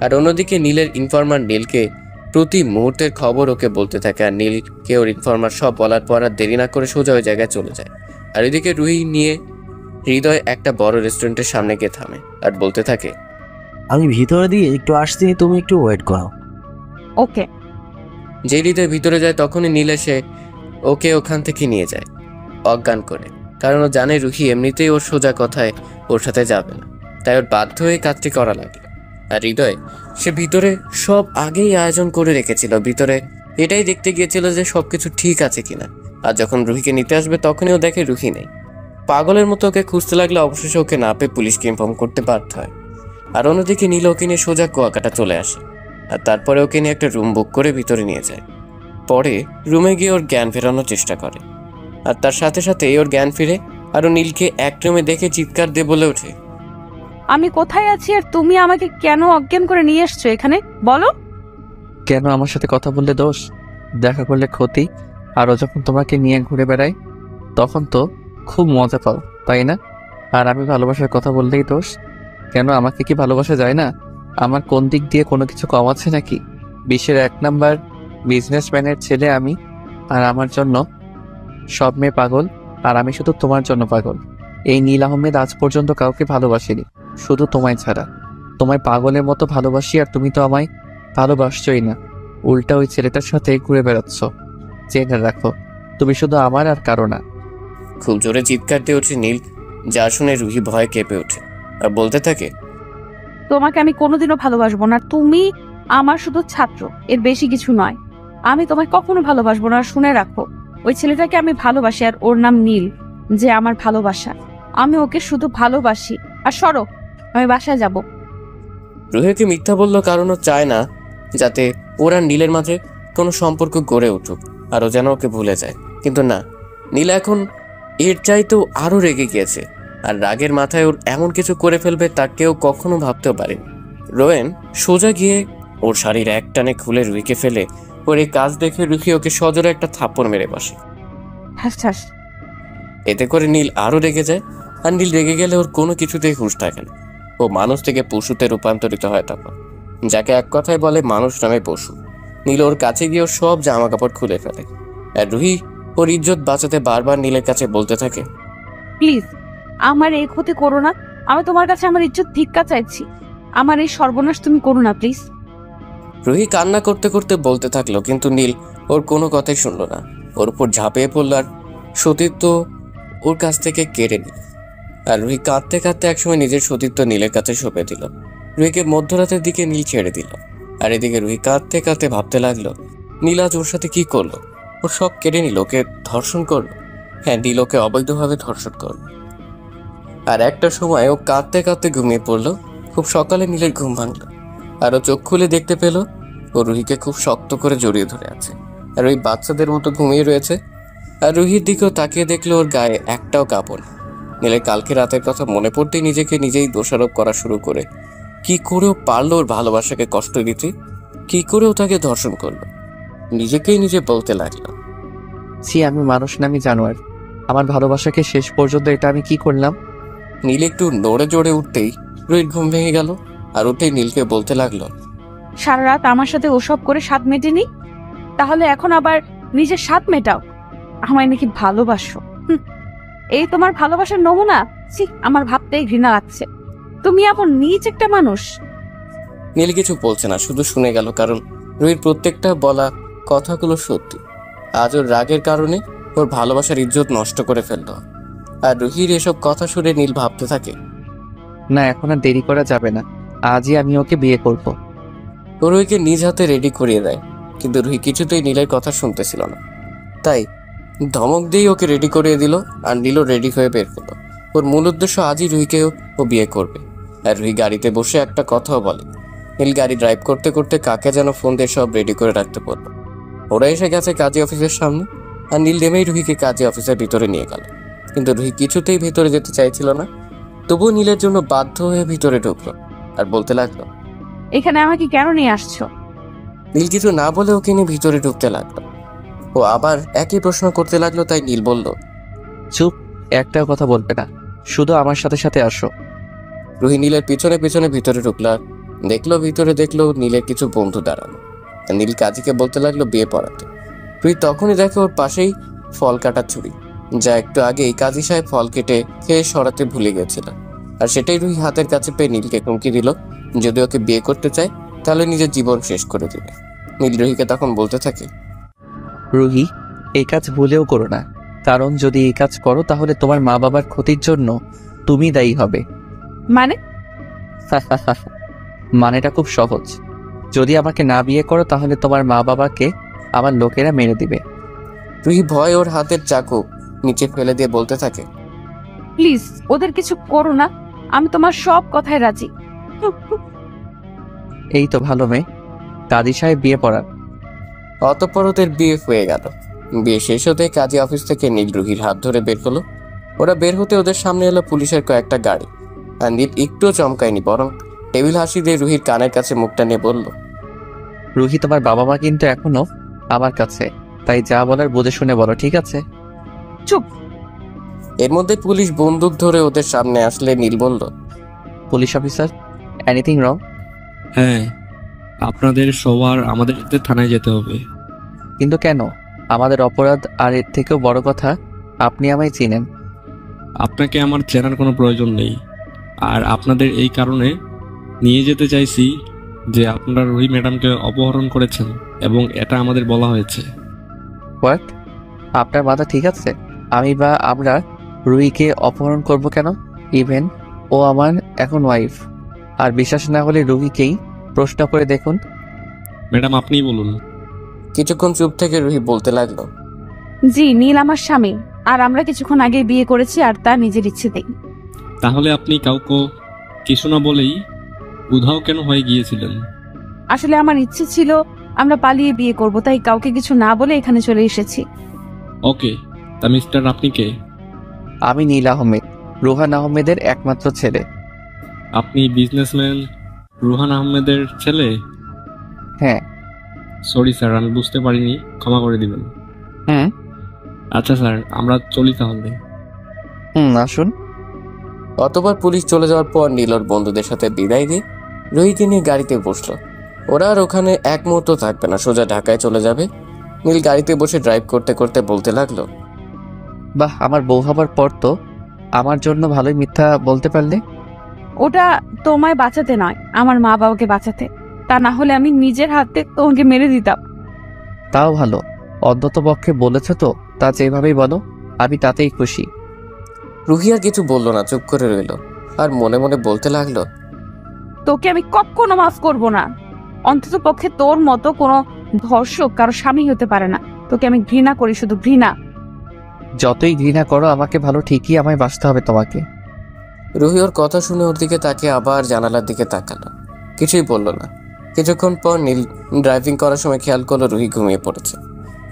আর অন্যদিকে নীলের ইনফরমার নীলকে প্রতি মুহূর্তের খবর ওকে বলতে থাকে, আর নীলকে ওর ইনফরমার সব বলার পর আর দেরি না করে সোজা ওই জায়গায় চলে যায়। আর এদিকে রুহি নিয়ে হৃদয় একটা বড় রেস্টুরেন্টের সামনে গিয়ে থামে আর বলতে থাকে, আমি ভিতরে দিয়ে একটু আসছি, তুমি একটু ওয়েট করো। ওকে। যে হৃদয় ভিতরে যায় তখনই নীল এসে ওকে ওখান থেকে নিয়ে যায় অজ্ঞান করে, কারণ ও জানে রুহি এমনিতেই ওর সোজা কথায় ওর সাথে যাবে না, তাই ওর বাধ্য হয়ে কাজটি করা লাগলো। আর হৃদয় সে ভিতরে সব আগেই আয়োজন করে রেখেছিল, ভিতরে এটাই দেখতে গিয়েছিল যে সবকিছু ঠিক আছে কিনা। আর যখন রুহিকে নিতে আসবে তখনই ও দেখে রুহি নেই। পাগলের মতো ওকে খুঁজতে লাগলে, অবশেষে ওকে না পেয়ে পুলিশকে ইনফর্ম করতে বাধ্য হয়। আর অন্যদিকে নীল ওকে নিয়ে সোজা কুয়াকাটা চলে আসে, আর তারপরে ওকে নিয়ে একটা রুম বুক করে ভিতরে নিয়ে যায়। পরে রুমে গিয়ে ওর জ্ঞান ফেরানোর চেষ্টা করে, আর তার সাথে সাথে ওর জ্ঞান ফিরে আর ও নীলকে এক রুমে দেখে চিৎকার দিয়ে বলে ওঠে, আমি কোথায় আছি আর তুমি আমাকে কেন অজ্ঞান করে নিয়ে এসছো এখানে, বলো। কেন আমার সাথে কথা বললে দোষ, দেখা করলে ক্ষতি, আরও যখন তোমাকে নিয়ে ঘুরে বেড়াই তখন তো খুব মজা পাও, তাই না? আর আমি ভালোবাসার কথা বললেই দোষ? কেন আমাকে কি ভালোবাসা যায় না? আমার কোন দিক দিয়ে কোনো কিছু কম আছে নাকি? বিশ্বের 1 নাম্বার বিজনেসম্যানের ছেলে আমি, আর আমার জন্য সব মেয়ে পাগল, আর আমি শুধু তোমার জন্য পাগল। এই নীল আহমেদ আজ পর্যন্ত কাউকে ভালোবাসিনি, শুধু তোমায় ছাড়া। তোমায় পাগলের মতো ভালোবাসি, আর তুমি তো আমায় ভালোবাসছই না, উল্টা ওই ছেলেটার সাথে ঘুরে বেড়াচ্ছ। জেনে রাখো, তুমি শুধু আমার আর কারো না। খুব জোরে চিৎকার দিয়ে ওঠে নীল, যা শুনে রুহি ভয় কেঁপে ওঠে আর বলতে থাকে, তোমাকে আমি কোনোদিনও ভালোবাসবো না, তুমি আমার শুধু ছাত্র, এর বেশি কিছু নয়। আমি তোমায় কখনো ভালোবাসবো না, শুনে রাখো। ওই ছেলেটাকে আমি ভালোবাসি, আর ওর নাম নীল, যে আমার ভালোবাসা। আমি ওকে শুধু ভালোবাসি। আর সরো, আমি বাসায় যাব। রুহিকে মিথ্যা বললো কারণ ও চায় না যাতে ওরা নীলের মাঝে কোনো সম্পর্ক গড়ে উঠুক, আর ও যেন ওকে ভুলে যায়। কিন্তু না, নীল এখন এর চাইতেও আরো রেগে গিয়েছে, আর রাগের মাথায় ওর এমন কিছু করে ফেলবে তা কেউ কখনো ভাবতেও পারেনি। রোয়েন সোজা গিয়ে ওর শাড়ির এক টানে খুলে রুহিকে ফেলে ওর এই কাজ দেখে রুহি ওকে সজোরে একটা থাপ্পড় মেরে বসে। এতে করে নীল আরো রেগে যায়, আর নীল রেগে গেলে ওর কোনো কিছুতেই হুঁশ থাকে না। ও মানুষ থেকে পশুতে রূপান্তরিত হয় তখন, যাকে এক কথায় বলে মানুষ নামে পশু। নীল ওর কাছে গিয়ে ওর সব জামা কাপড় খুলে ফেলে, আর রুহি ওর ইজ্জত বাঁচাতে বারবার নীলের কাছে বলতে থাকে, প্লিজ আমার এই ক্ষতি করো না, আমি তোমার কাছে আমার ইজ্জত ভিক্ষা চাইছি। আমার এই সর্বনাশ তুমি করো না প্লিজ। রুহি কান্না করতে করতে বলতে থাকলো, কিন্তু নীল ওর কোনো কথাই শুনলো না। ওর উপর ঝাঁপিয়ে পড়লো আর সতীত্ব ওর কাছ থেকে কেড়ে নিল। আর রুহি কাঁদতে কাঁদতে একসময় নিজের সতীত্ব নীলের কাছে সঁপে দিল। রুহিকে মধ্যরাতের দিকে নীল ছেড়ে দিল। আর এদিকে রুহি কাঁদতে কাঁদতে ভাবতে লাগলো, নীল আজ ওর সাথে কি করলো? ওর সব কেড়ে নিল, ওকে ধর্ষণ করলো। হ্যাঁ, নীল ওকে অবৈধভাবে ধর্ষণ করলো। আর একটা সময় ও কাঁদতে কাঁদতে ঘুমিয়ে পড়লো। খুব সকালে নীলের ঘুম ভাঙলো, আর ও চোখ খুলে দেখতে পেল ও রুহিকে খুব শক্ত করে জড়িয়ে ধরে আছে, আর ওই বাচ্চাদের মতো ঘুমিয়ে রয়েছে। আর রুহির দিকেও তাকিয়ে দেখলো ওর গায়ে একটাও কাপড়। নীলের কালকে রাতের কথা মনে পড়তেই নিজেকে নিজেই দোষারোপ করা শুরু করে। কি করেও পারলো ওর ভালোবাসাকে কষ্ট দিতে? কি করেও তাকে ধর্ষণ করলো? নিজেকেই নিজে বলতে লাগলো, ছি, আমি মানুষ না, আমি জানোয়ার। আমার ভালোবাসাকে শেষ পর্যন্ত এটা আমি কি করলাম? নীল একটু নড়ে জড়ে উঠতেই রুহির ঘুম ভেঙে গেল। আর উঠেই নীলকে বলতে লাগলো, সারা রাত আমার সাথে ওসব করে স্বাদ মেটেনি, তাহলে এখন আবার নিজের স্বাদ মেটাও। আমায় নাকি ভালোবাসো? এই তোমার ভালোবাসার নমুনা? ছি, আমার ভাবতেই ঘৃণা লাগছে। তুমি এমন নীচ একটা মানুষ। নীল কিছু বলছে না, শুধু শুনে গেল, কারণ রুহির প্রত্যেকটা বলা কথাগুলো সত্যি। আজ ওর রাগের কারণে ওর ভালোবাসার ইজ্জত নষ্ট করে ফেলল। আর রুহির এসব কথা শুনে নীল ভাবতে থাকে, না, এখন আর দেরি করা যাবে না, আজই আমি ওকে বিয়ে করব। ও রুহিকে নিজ হাতে রেডি করিয়ে দেয়, কিন্তু রুহি কিছুতেই নীলের কথা শুনতেছিল না। তাই ধমক দিয়েই ওকে রেডি করিয়ে দিল। আর নীলও রেডি হয়ে বের করলো। ওর মূল উদ্দেশ্য আজই রুহিকেও ও বিয়ে করবে। আর রুহি গাড়িতে বসে একটা কথাও বলে। নীল গাড়ি ড্রাইভ করতে করতে কাকে যেন ফোন দিয়ে সব রেডি করে রাখতে বলল। ওরা এসে গেছে কাজী অফিসের সামনে। আর নীল নেমেই রুহিকে কাজী অফিসের ভিতরে নিয়ে গেল, কিন্তু রুহি কিছুতেই ভিতরে যেতে চাইছিল না। তবুও নীলের জন্য বাধ্য হয়ে ভিতরে ঢুকলো আর বলতে লাগলো, এখানে আমাকে কেন নিয়ে আসছো? নীল কিছু না বলে ওকে নিয়ে ভিতরে ঢুকতে লাগলো। ও আবার একই প্রশ্ন করতে লাগলো, তাই নীল বলল, চুপ, একটাও কথা বলবে না, শুধু আমার সাথে সাথে আসো। রুহি নীলের পিছনে পিছনে ভিতরে ঢুকলো। আর ভিতরে দেখলো নীলের কিছু বন্ধু দাঁড়ানো। আর নীল কাজীকে বলতে লাগলো বিয়ে পড়াতে। রুহি তখনই দেখে ওর পাশেই ফল কাটার ছুরি, যা একটু আগেই কাজী সাহেব ফল কেটে খেয়ে সরাতে ভুলে গেছিল। আর সেটাই রুহি হাতের কাছে পেয়ে নীলকে হুমকি দিল, যদি ওকে বিয়ে করতে চায় তাহলে নিজের জীবন শেষ করে দিবে। নীল রুহিকে তখন বলতে থাকে, রুহি, এই কাজ ভুলেও করো না, কারণ যদি এই কাজ করো তাহলে তোমার মা বাবার ক্ষতির জন্য তুমি দায়ী হবে। মানে? মানেটা খুব সহজ, যদি আমাকে না বিয়ে করো তাহলে তোমার মা বাবাকে আমার লোকেরা মেরে দিবে। রুহি ভয় ওর হাতের চাকু নিচে ফেলে দিয়ে বলতে থাকে, প্লিজ ওদের কিছু করো না, আমি তোমার সব কথায় রাজি। এই তো ভালো মেয়ে, কাজী সাহেব বিয়ে পড়ান। অতঃপর ওদের বিয়ে হয়ে গেল। বিয়ে শেষ হতে কাজী অফিস থেকে নীল রুহির হাত ধরে বের করলো। ওরা বের হতে ওদের সামনে এলো পুলিশের কয়েকটা গাড়ি। আর নীল একটুও চমকায়নি, বরং টেবিল হাসি দিয়ে রুহির কানের কাছে মুখটা নিয়ে বলল, রুহি, তোমার বাবা মা কিন্তু এখনো আমার কাছে, তাই যা বলার বুঝে শুনে বলো, ঠিক আছে? চুপ। এর মধ্যে পুলিশ বন্দুক ধরে ওদের সামনে আসলে নীল বলল, পুলিশ অফিসার, এনিথিং রং? হ্যাঁ, আপনাদের সবার আমাদের সাথে থানায় যেতে হবে। কিন্তু কেন? আমাদের অপরাধ, আর এর থেকেও বড় কথা, আপনি আমায় চিনেন। আপনাকে আমার চেনার কোনো প্রয়োজন নেই। আর আপনাদের এই কারণে নিয়ে যেতে চাইছি যে আপনারা রুহি ম্যাডামকে অপহরণ করেছেন, এবং এটা আমাদের বলা হয়েছে। হোয়াট? আপনার মাথা ঠিক আছে? আমি বা আমরা রুহিকে অপহরণ করব কেন? ইভেন ও আমার এখন ওয়াইফ। আর বিশ্বাস না হলে রুহিকেই প্রশ্ন করে দেখুন। ম্যাডাম, আপনিই বলুন। কিছুক্ষণ চুপ থেকে রুহি বলতে লাগলো, জি, নীল আমার স্বামী, আর আমরা কিছুক্ষণ আগে বিয়ে করেছি, আর তা নিজের ইচ্ছেতেই। তাহলে আপনি কাউকে কিছু না বলেই উধাও কেন হয়ে গিয়েছিলেন? আসলে আমার ইচ্ছে ছিল আমরা পালিয়ে বিয়ে করব, তাই কাউকে কিছু না বলে এখানে চলে এসেছি। ওকে, তা মিস্টার, আপনি কে? আমি নীল আহমেদ, রোহান আহমেদের একমাত্র ছেলে। আপনি বিজনেসম্যান রুহান আহমেদের ছেলে? হ্যাঁ। সরি স্যার, আমি বুঝতে পারিনি, ক্ষমা করে দিবেন। হুম। আচ্ছা স্যার, আমরা চলি তাহলে। আসুন। অতবার পুলিশ চলে যাওয়ার পর নীল ওর বন্ধুদের সাথে বিদায় দিয়ে রুহিকে নিয়ে গাড়িতে বসলো। ওরা আর ওখানে এক মুহূর্ত থাকবে না, সোজা ঢাকায় চলে যাবে। নীল গাড়িতে বসে ড্রাইভ করতে করতে বলতে লাগলো, বাহ, আমার বউ হবার পর তো আমার জন্য ভালোই মিথ্যা বলতে পারলে। ওটা তোমায় বাঁচাতে নয়, আমার মা বাবাকে বাঁচাতে। তা না হলে আমি নিজের হাতে তোমাকে মেরে দিতাম। তাও ভালো, অন্তত পক্ষে বলেছে তো, তা যেভাবেই বলো আমি তাতেই খুশি। রুহি আর কিছু বলল না, চুপ করে রইল আর মনে মনে বলতে লাগলো, তোকে আমি কখনো মাফ করব না। অন্তত পক্ষে তোর মতো কোনো ধর্ষক কারো স্বামী হতে পারে না। তোকে আমি ঘৃণা করি, শুধু ঘৃণা। যতই ঘৃণা করো আমাকে ভালো, ঠিকই আমায় বাঁচতে হবে তোমাকে। রুহি ওর কথা শুনে ওর দিকে তাকিয়ে আবার জানালার দিকে তাকালো, কিছুই বলল না। কিছুক্ষণ পর নীল ড্রাইভিং করার সময় খেয়াল করলো রুহি ঘুমিয়ে পড়েছে।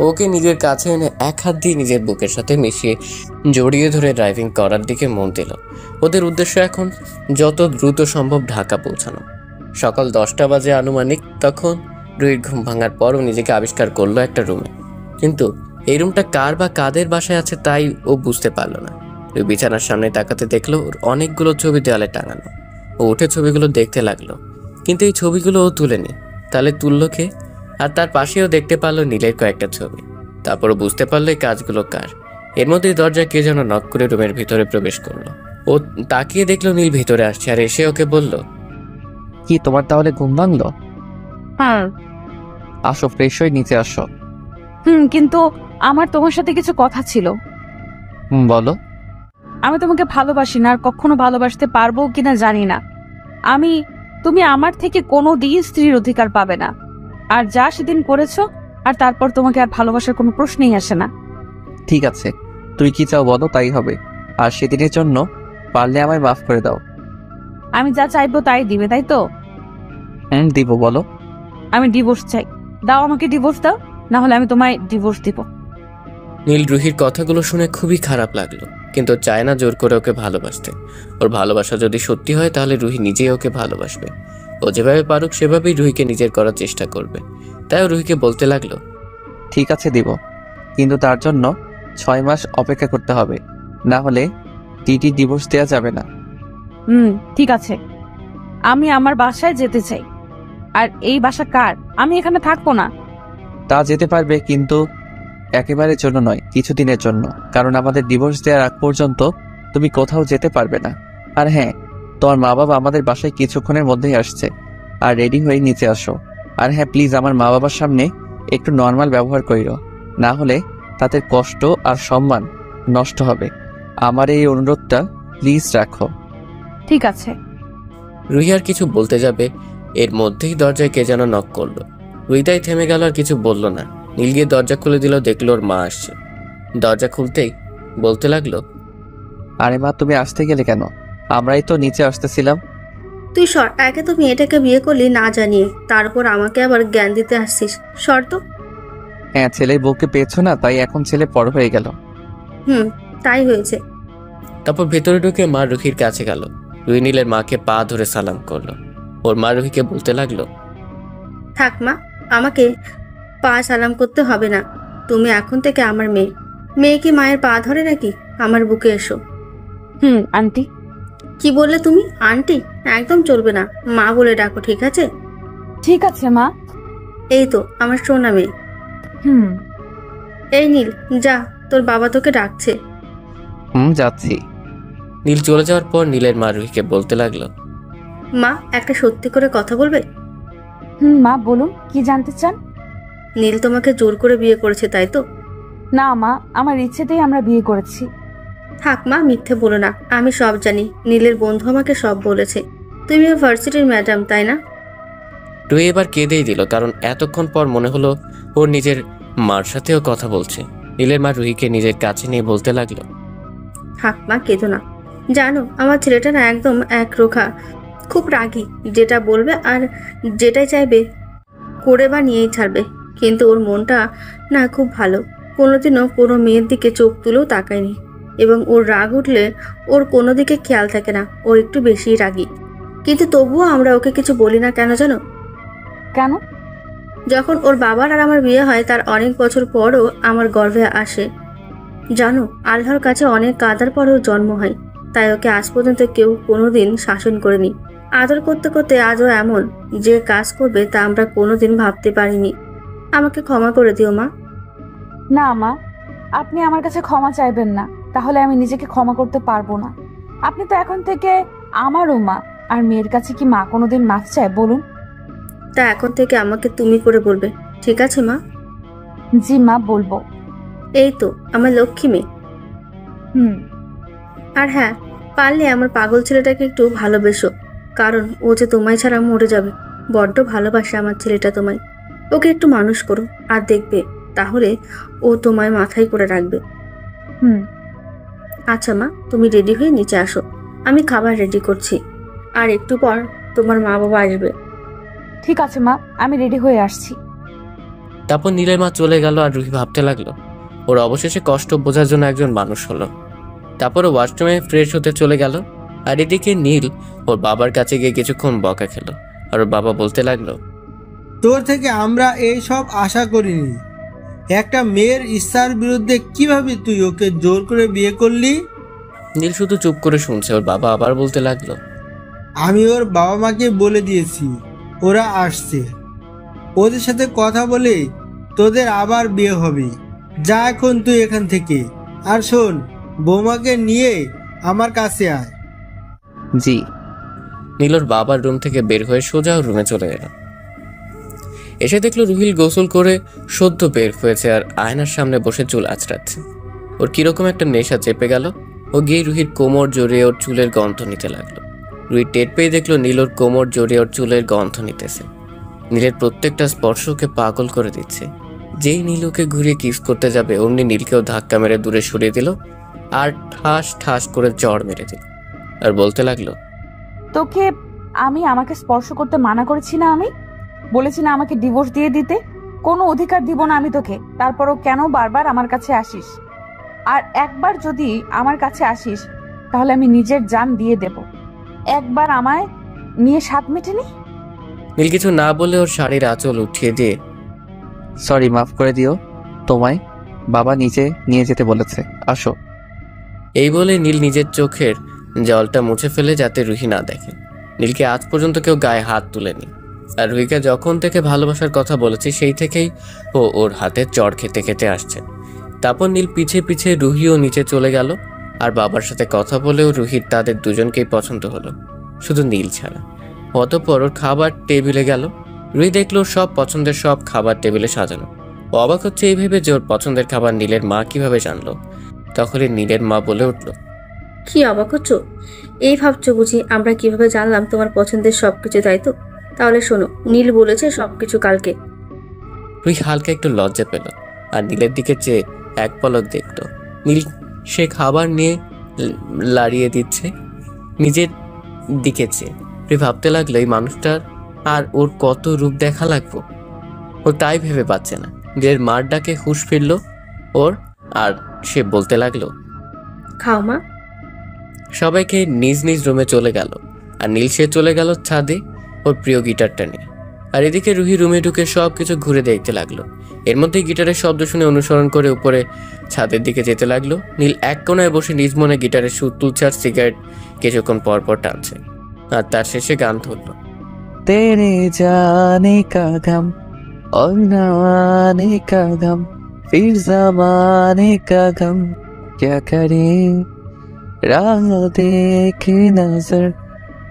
ওকে নিজের কাছে এনে এক হাত দিয়ে নিজের বুকের সাথে মিশিয়ে জড়িয়ে ধরে ড্রাইভিং করার দিকে মন দিল। ওদের উদ্দেশ্য এখন যত দ্রুত সম্ভব ঢাকা পৌঁছানো। সকাল 10টা বাজে আনুমানিক। তখন রুহির ঘুম ভাঙার পরও নিজেকে আবিষ্কার করলো একটা রুমে, কিন্তু এই রুমটা কার বা কাদের বাসায় আছে তাই ও বুঝতে পারলো না। রুহি বিছানার সামনে তাকাতে দেখলো ওর অনেকগুলো ছবি দেওয়ালে টাঙানো। ও উঠে ছবিগুলো দেখতে লাগলো, কিন্তু এই ছবিগুলো ও তুলেনি। তাহলে তুললো কে? আর তার পাশেও দেখতে পারলো নীলের কয়েকটা ছবি। তারপরও বুঝতে পারলো এই কাজগুলো কার। এর মধ্যেই দরজা কে যেন নক করে রুমের ভিতরে প্রবেশ করলো। ও তাকিয়ে দেখলো নীল ভিতরে আসছে আর এসে ওকে বলল, কি তোমার তাহলে ঘুম ভাঙলো? হ্যাঁ। আসো, ফ্রেশ হয়ে নিচে আসো। কিন্তু আমার তোমার সাথে কিছু কথা ছিল। বলো। আমি তোমাকে ভালোবাসি না, আর কখনো ভালোবাসতে পারবো কিনা জানি না। তুমি আমার থেকে কোনো দিন স্ত্রীর অধিকার পাবে না। আর যা সেদিন করেছো, আর তারপর তোমাকে আর ভালোবাসার কোনো প্রশ্নই আসে না। ঠিক আছে, তুই কি চাও বলো, তাই হবে। আর সেদিনের জন্য পারলে আমায় মাফ করে দাও। আমি যা চাইবো তাই দিবে, তাই তো? দিব, বলো। আমি ডিভোর্স চাই। দাও আমাকে ডিভোর্স দাও, না হলে আমি তোমায় ডিভোর্স দিব। নীল রুহির কথাগুলো শুনে খুবই খারাপ লাগলো, কিন্তু চায় না জোর করে ওকে ভালোবাসতে। ওর ভালোবাসা যদি সত্যি হয় তাহলে রুহি নিজেই ওকে ভালোবাসবে। ও যেভাবে পারুক সেভাবেই রুহিকে নিজের করার চেষ্টা করবে। তাই ও রুহিকে বলতে লাগলো, ঠিক আছে দিব, কিন্তু তার জন্য 6 মাস অপেক্ষা করতে হবে, না হলে টিটি ডিভোর্স দেওয়া যাবে না। ঠিক আছে। আমি আমার বাসায় যেতে চাই। আর এই বাসা কার? আমি এখানে থাকবো না। তা যেতে পারবে, কিন্তু একেবারে জন্য নয়, কিছুদিনের জন্য। কারণ আমাদের ডিভোর্স দেওয়ার আগ পর্যন্ত তুমি কোথাও যেতে পারবে না। আর হ্যাঁ, তোমার মা বাবা আমাদের বাসায় কিছুক্ষণের মধ্যেই আসছে, আর রেডি হয়ে নিচে আসো। আর হ্যাঁ, প্লিজ আমার মা বাবার সামনে একটু নর্মাল ব্যবহার করিও, না হলে তাদের কষ্ট আর সম্মান নষ্ট হবে। আমার এই অনুরোধটা প্লিজ রাখো। ঠিক আছে। রুহি আর কিছু বলতে যাবে, এর মধ্যেই দরজায় কে যেন নক করলো। রুহি তাই থেমে গেল, আর কিছু বলল না। নীল গিয়ে দরজা খুলে দিল, দেখলো ওর মা আসছে। দরজা খুলতেই বলতে লাগলো, আরে মা, তুমি আসতে গেলে কেন? আমরাই তো নিচে আসতেছিলাম। তুই সর, একে তো মেয়েটাকে বিয়ে করলি না জানিয়ে, তারপর আমাকে আবার জ্ঞান দিতে আসছিস। সর তো। হ্যাঁ, ছেলের বউকে পেয়েছো না, তাই এখন ছেলে বড় হয়ে গেল। তাই হয়েছে। তারপর ভেতরে ঢুকে মা রুহির কাছে গেল। রুহি নীলের মাকে পা ধরে সালাম করলো। ওর মা রুহিকে বলতে লাগলো, থাক মা, আমাকে পা সালাম করতে হবে না। তুমি এখন থেকে আমার মেয়ে। মেয়ে কি মায়ের পা ধরে নাকি? আমার বুকে এসো। আন্টি। কি বললে তুমি? আন্টি একদম চলবে না, মা বলে ডাকো, ঠিক আছে? ঠিক আছে মা। এই তো আমার সোনা মেয়ে। এই নীল, যা, তোর বাবা তোকে ডাকছে। যাচ্ছি। নীল চলে যাওয়ার পর নীলের মা রুহিকে বলতে লাগলো, মা একটা সত্যি করে কথা বলবে? মা বলুন, কি জানতে চান? নীল তোমাকে জোর করে বিয়ে করেছে, তাই তো? না মা, আমার ইচ্ছেতেই আমরা বিয়ে করেছি। থাক মা, মিথ্যে বলো না। আমি সব জানি, নীলের বন্ধু আমাকে সব বলেছে। তুমি ভার্সিটির ম্যাডাম, তাই না? রুহি এবার কেঁদেই দিল, কারণ এতক্ষণ পর মনে হলো ওর নিজের মার সাথেও কথা বলছে। নীলের মা রুহিকে নিজের কাছে নিয়ে বলতে লাগলো, থাক মা, কেঁদো না। জানো, আমার ছেলেটা না একদম একরোখা, খুব রাগী। যেটা বলবে আর যেটাই চাইবে করে বা নিয়েই ছাড়বে। কিন্তু ওর মনটা না খুব ভালো, কোনোদিনও কোনো মেয়ের দিকে চোখ তুলেও তাকায়নি। এবং ওর রাগ উঠলে ওর কোনো দিকে খেয়াল থাকে না, ও একটু বেশি রাগী। কিন্তু তবুও আমরা ওকে কিছু বলি না, কেন জানো? কেন? যখন ওর বাবার আর আমার বিয়ে হয় তার অনেক বছর পরও আমার গর্ভে আসে। জানো, আল্লাহর কাছে অনেক কাদার পরেও জন্ম হয়, তাই ওকে আজ পর্যন্ত কেউ কোনোদিন শাসন করেনি। আদর করতে করতে আজও এমন যে কাজ করবে তা আমরা কোনোদিন ভাবতে পারিনি। আমাকে ক্ষমা করে দিও মা। না মা, আপনি আমার কাছে ক্ষমা চাইবেন না, তাহলে আমি নিজেকে ক্ষমা করতে পারবো না। আপনি তো এখন থেকে আমারও মা, আর মেয়ের কাছে কি মা কোনোদিন মাফ চায় বলুন? তা এখন থেকে আমাকে তুমি করে বলবে, ঠিক আছে মা? জি মা, বলবো। এই তো আমার লক্ষ্মী মেয়ে। হুম। আর হ্যাঁ, পারলে আমার পাগল ছেলেটাকে একটু ভালোবেসো, কারণ ও যে তোমায় ছাড়া মরে যাবে। বড্ড ভালোবাসে আমার ছেলেটা তোমায়। ওকে একটু মানুষ করো, আর দেখবে তাহলে ও তোমায় মাথায় করে রাখবে। হুম। আচ্ছা মা, তুমি রেডি হয়ে নিচে আসো, আমি খাবার রেডি করছি। আর একটু পর তোমার মা বাবা আসবে। ঠিক আছে মা, আমি রেডি হয়ে আসছি। তারপর নীলের মা চলে গেল আর রুহি ভাবতে লাগলো ওর অবশেষে কষ্ট বোঝার জন্য একজন মানুষ হলো। তারপর ওয়াশরুমে ফ্রেশ হতে চলে গেল। আর এদিকে নীল ওর বাবার কাছে গিয়ে কিছুক্ষণ বকা খেলো। আর ওর বাবা বলতে লাগলো, তোর থেকে আমরা এই সব আশা করিনি। একটা মেয়ের ইচ্ছার বিরুদ্ধে কিভাবে তুই ওকে জোর করে বিয়ে করলি? নীল শুধু চুপ করে শুনছে। ওর বাবা আবার বলতে লাগলো, আমি ওর বাবা মাকে বলে দিয়েছি, ওরা আসছে। ওদের সাথে কথা বলে তোদের আবার বিয়ে হবে। যা এখন তুই এখান থেকে। আর শোন, বৌমাকে নিয়ে আমার কাছে আয়। জি। নীল ওর বাবার রুম থেকে বের হয়ে সোজা রুমে চলে গেল। এসে দেখলো রুহিল গোসল করে সদ্য বের হয়েছে আর আয়নার সামনে বসে চুল আঁচড়াচ্ছে। ওর কিরকম একটা নেশা চেপে গেল। ও গিয়ে রুহির কোমর জড়িয়ে ওর চুলের গন্ধ নিতে লাগলো। রুহি টের পেয়ে দেখলো নীল ওর কোমর জড়িয়ে ওর চুলের গন্ধ নিতেছে। নীলের প্রত্যেকটা স্পর্শ ওকে পাগল করে দিচ্ছে। যেই নীল ওকে ঘুরিয়ে কিস করতে যাবে অমনি নীলকেও ধাক্কা মেরে দূরে সরিয়ে দিল আর ঠাস ঠাস করে চড় মেরে দিল। আর বলতে লাগলো, তোকে আমি আমাকে স্পর্শ করতে মানা করেছি না? আমি বলেছি না আমাকে ডিভোর্স দিয়ে দিতে? কোনো অধিকার দিব না আমি তোকে। তারপরও কেন বারবার আমার কাছে আসিস? আর একবার যদি আমার কাছে আসিস তাহলে আমি নিজের জান দিয়ে দেব। একবার আমায় নিয়ে স্বাদ মেটেনি। নীল কিছু না বলে ওর শাড়ির আঁচল উঠিয়ে দিয়ে, সরি, মাফ করে দিও, তোমায় বাবা নিচে নিয়ে যেতে বলেছে, আসো। এই বলে নীল নিজের চোখের জলটা মুছে ফেলে যাতে রুহি না দেখে। নীলকে আজ পর্যন্ত কেউ গায়ে হাত তুলেনি। আর রুহিকে যখন থেকে ভালোবাসার কথা বলেছি সেই থেকেই ও ওর হাতে চড় খেতে খেতে আসছে। তারপর নীল পিছে পিছে রুহিও নিচে চলে গেল। আর বাবার সাথে কথা বলেও রুহির তাদের দুজনকেই পছন্দ হলো, শুধু নীল ছাড়া। অতঃপর ওর খাবার টেবিলে গেল। রুহি দেখলো সব পছন্দের সব খাবার টেবিলে সাজানো। ও অবাক হচ্ছে এই ভেবে যে ওর পছন্দের খাবার নীলের মা কিভাবে জানলো। তখনই নীলের মা বলে উঠলো, কি অবাক হচ্ছ? এই ভাবছো বুঝি আমরা কিভাবে জানলাম তোমার পছন্দের সবকিছু? তাই তো, তাহলে শোনো, নীল বলেছে সবকিছু কালকে। রুহি হালকা একটু লজ্জা পেল আর নীলের দিকে চেয়ে এক পলক দেখলো। নীল সে খাবার নিয়ে লাড়িয়ে দিচ্ছে নিজের দিকে চেয়ে। রুহি ভাবতে লাগলো এই মানুষটার আর ওর কত রূপ দেখা লাগবো। ও তাই ভেবে পাচ্ছে না। নীলের মার ডাকে হুঁশ ফিরল ওর। আর সে বলতে লাগলো, খাও মা। সবাইকে নিজ নিজ রুমে চলে গেল। আর নীল সে চলে গেল ছাদে ওর প্রিয় গিটারটা নিয়ে। আর এদিকে রুহি রুমে ঢুকে সব কিছু ঘুরে দেখতে লাগলো। এর মধ্যে গিটারের শব্দ শুনে অনুসরণ করে উপরে ছাদের দিকে যেতে লাগলো। নীল এক কোনায় বসে নিজ মনে গিটারের সুর তুলছে আর সিগারেট কিছুক্ষণ পর পর টানছে। আর তার শেষে গান ধরলো, तेरे जाने का गम और न आने का गम फिर जमाने का गम क्या करे राह देखे नजर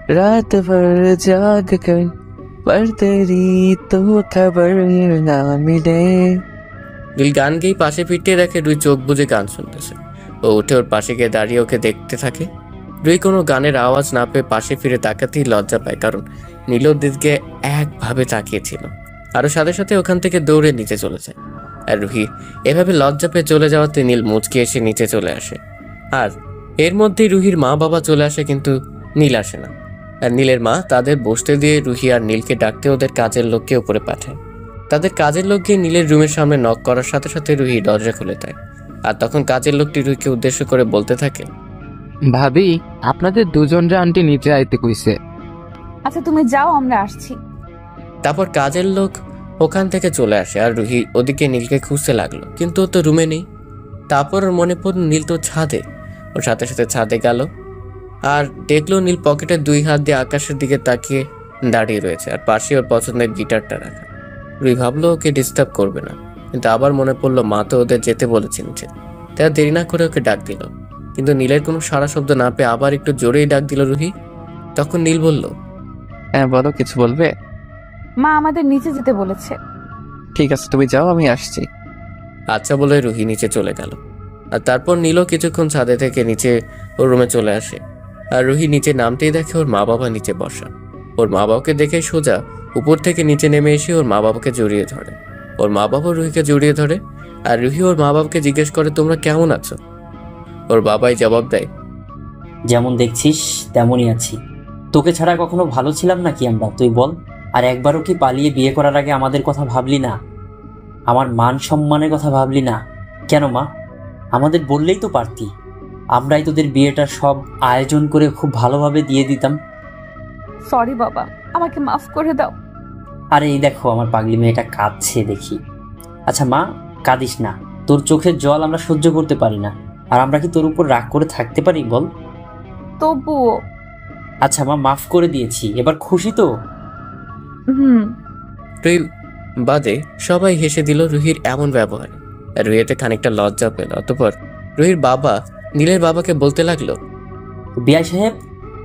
रात भर जाग कर पर तेरी तो खबर ना मिले। নীল গান গেয়ে পাশে ফিরতে দেখে রুই চোখ বুজে গান শুনতেছে। ও উঠে ওর পাশে গিয়ে দাঁড়িয়ে ওকে দেখতে থাকে। রুই কোনো গানের আওয়াজ না পেয়ে পাশে ফিরে তাকাতেই লজ্জা পায়, কারণ নীল ওর দিকে একভাবে তাকিয়েছিল। আরও সাথে সাথে ওখান থেকে দৌড়ে নিচে চলে যায়। আর রুহি এভাবে লজ্জা পেয়ে চলে যাওয়াতে নীল মুচকে এসে নিচে চলে আসে। আর এর মধ্যেই রুহির মা বাবা চলে আসে, কিন্তু নীল আসে না। আর নীলের মা তাদের বসতে দিয়ে রুহি আর নীলকে ডাকতে ওদের কাজের লোককে উপরে পাঠায়। তাদের কাজের লোক গিয়ে নীলের রুমের সামনে নক করার সাথে সাথে রুহি দরজা খুলে দেয়। আর তখন কাজের লোকটি রুহিকে উদ্দেশ্য করে বলতে থাকে, ভাবি আপনাদের দুজনরে আন্টি নিচে আইতে কইছে। আচ্ছা তুমি যাও, আমরা আসছি। তারপর কাজের লোক ওখান থেকে চলে আসে। আর রুহি ওদিকে নীলকে খুঁজতে লাগলো, কিন্তু ও তো রুমে নেই। তারপর ওর মনে পড়ল নীল তো ছাদে। ওর সাথে সাথে ছাদে গেল আর দেখলো নীল পকেটে 2 হাত দিয়ে আকাশের দিকে তাকিয়ে দাঁড়িয়ে রয়েছে আর পাশে ওর পছন্দের গিটারটা রাখা। রুহি ভাবলো ওকে ডিস্টার্ব করবে না, কিন্তু আবার মনে পড়লো মা তো ওদের যেতে বলেছে নিচে। তাই দেরি না করে ওকে ডাক দিল, কিন্তু নীলের কোনো সারা শব্দ না পেয়ে আবার একটু জোরেই ডাক দিল রুহি। তখন নীল বলল, হ্যাঁ বলো, কিছু বলবে? মা আমাদের নিচে যেতে বলেছে। ঠিক আছে, তুমি যাও, আমি আসছি। আচ্ছা বলে রুহি নিচে চলে গেল। আর তারপর নীলও কিছুক্ষণ ছাদে থেকে নিচে ওর রুমে চলে আসে। আর রুহি নিচে নামতেই দেখে ওর মা বাবা নিচে বসা। ওর মা বাবাকে দেখে সোজা উপর থেকে নিচে নেমে এসে ওর মা বাবাকে জড়িয়ে ধরে। ওর মা বাবা রুহিকে জড়িয়ে ধরে। আর রুহি ওর মা বাবাকে জিজ্ঞেস করে, তোমরা কেমন আছো? ওর বাবাই জবাব দেয়, যেমন দেখছিস তেমনই আছি। তোকে ছাড়া কখনো ভালো ছিলাম নাকি আমরা, তুই বল? আর একবারও কি পালিয়ে বিয়ে করার আগে আমাদের কথা ভাবলি না? আমার মান সম্মানের কথা ভাবলি না কেন মা? আমাদের বললেই তো পারতি, আমরাই তোদের বিয়েটা সব আয়োজন করে খুব ভালোভাবে দিয়ে দিতাম। সরি বাবা, আমাকে মাফ করে দাও। আরে এই দেখো আমার পাগলি মেয়েটা কাঁদছে দেখি। আচ্ছা মা, কাঁদিস না, তোর চোখের জল আমরা সহ্য করতে পারি না। আর আমরা কি তোর উপর রাগ করে থাকতে পারি বল? তবুও। আচ্ছা মা, মাফ করে দিয়েছি, এবার খুশি তো? রুহি বাদে সবাই হেসে দিল রুহির এমন ব্যবহারে। রুহিতে খানিকটা লজ্জা পেল। অতঃপর রুহির বাবা নীলের বাবাকে বলতে লাগলো, বিআই সাহেব,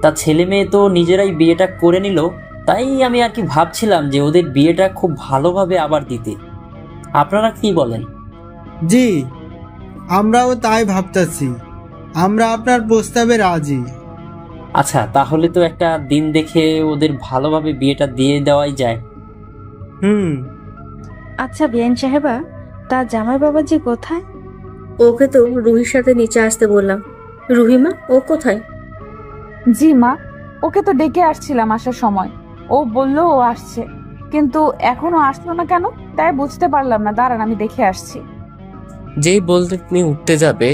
তার ছেলে মেয়ে তো নিজেরাই বিয়েটা করে নিল, তাই আমি আর কি ভাবছিলাম যে ওদের বিয়েটা খুব ভালোভাবে আবার দিতে। আপনারা কি বলেন? জি, আমরাও তাই ভাবতেছি। আমরা আপনার প্রস্তাবে রাজি। আচ্ছা, তাহলে তো একটা দিন দেখে ওদের ভালোভাবে বিয়েটা দিয়ে দেওয়াই যায়। আচ্ছা বিআইন সাহেবা, তা জামাই বাবাজি কোথায়? ওকে তো রুহির সাথে নিচে আসতে বললাম। রুহিমা, ও কোথায়? জি মা, ওকে তো ডেকে আসছিলাম আসার সময়। ও বললো ও আসছে, কিন্তু এখনো আসলো না কেন তাই বুঝতে পারলাম না। দাঁড়ান, আমি দেখে আসছি। যেই বলতে তিনি উঠতে যাবে,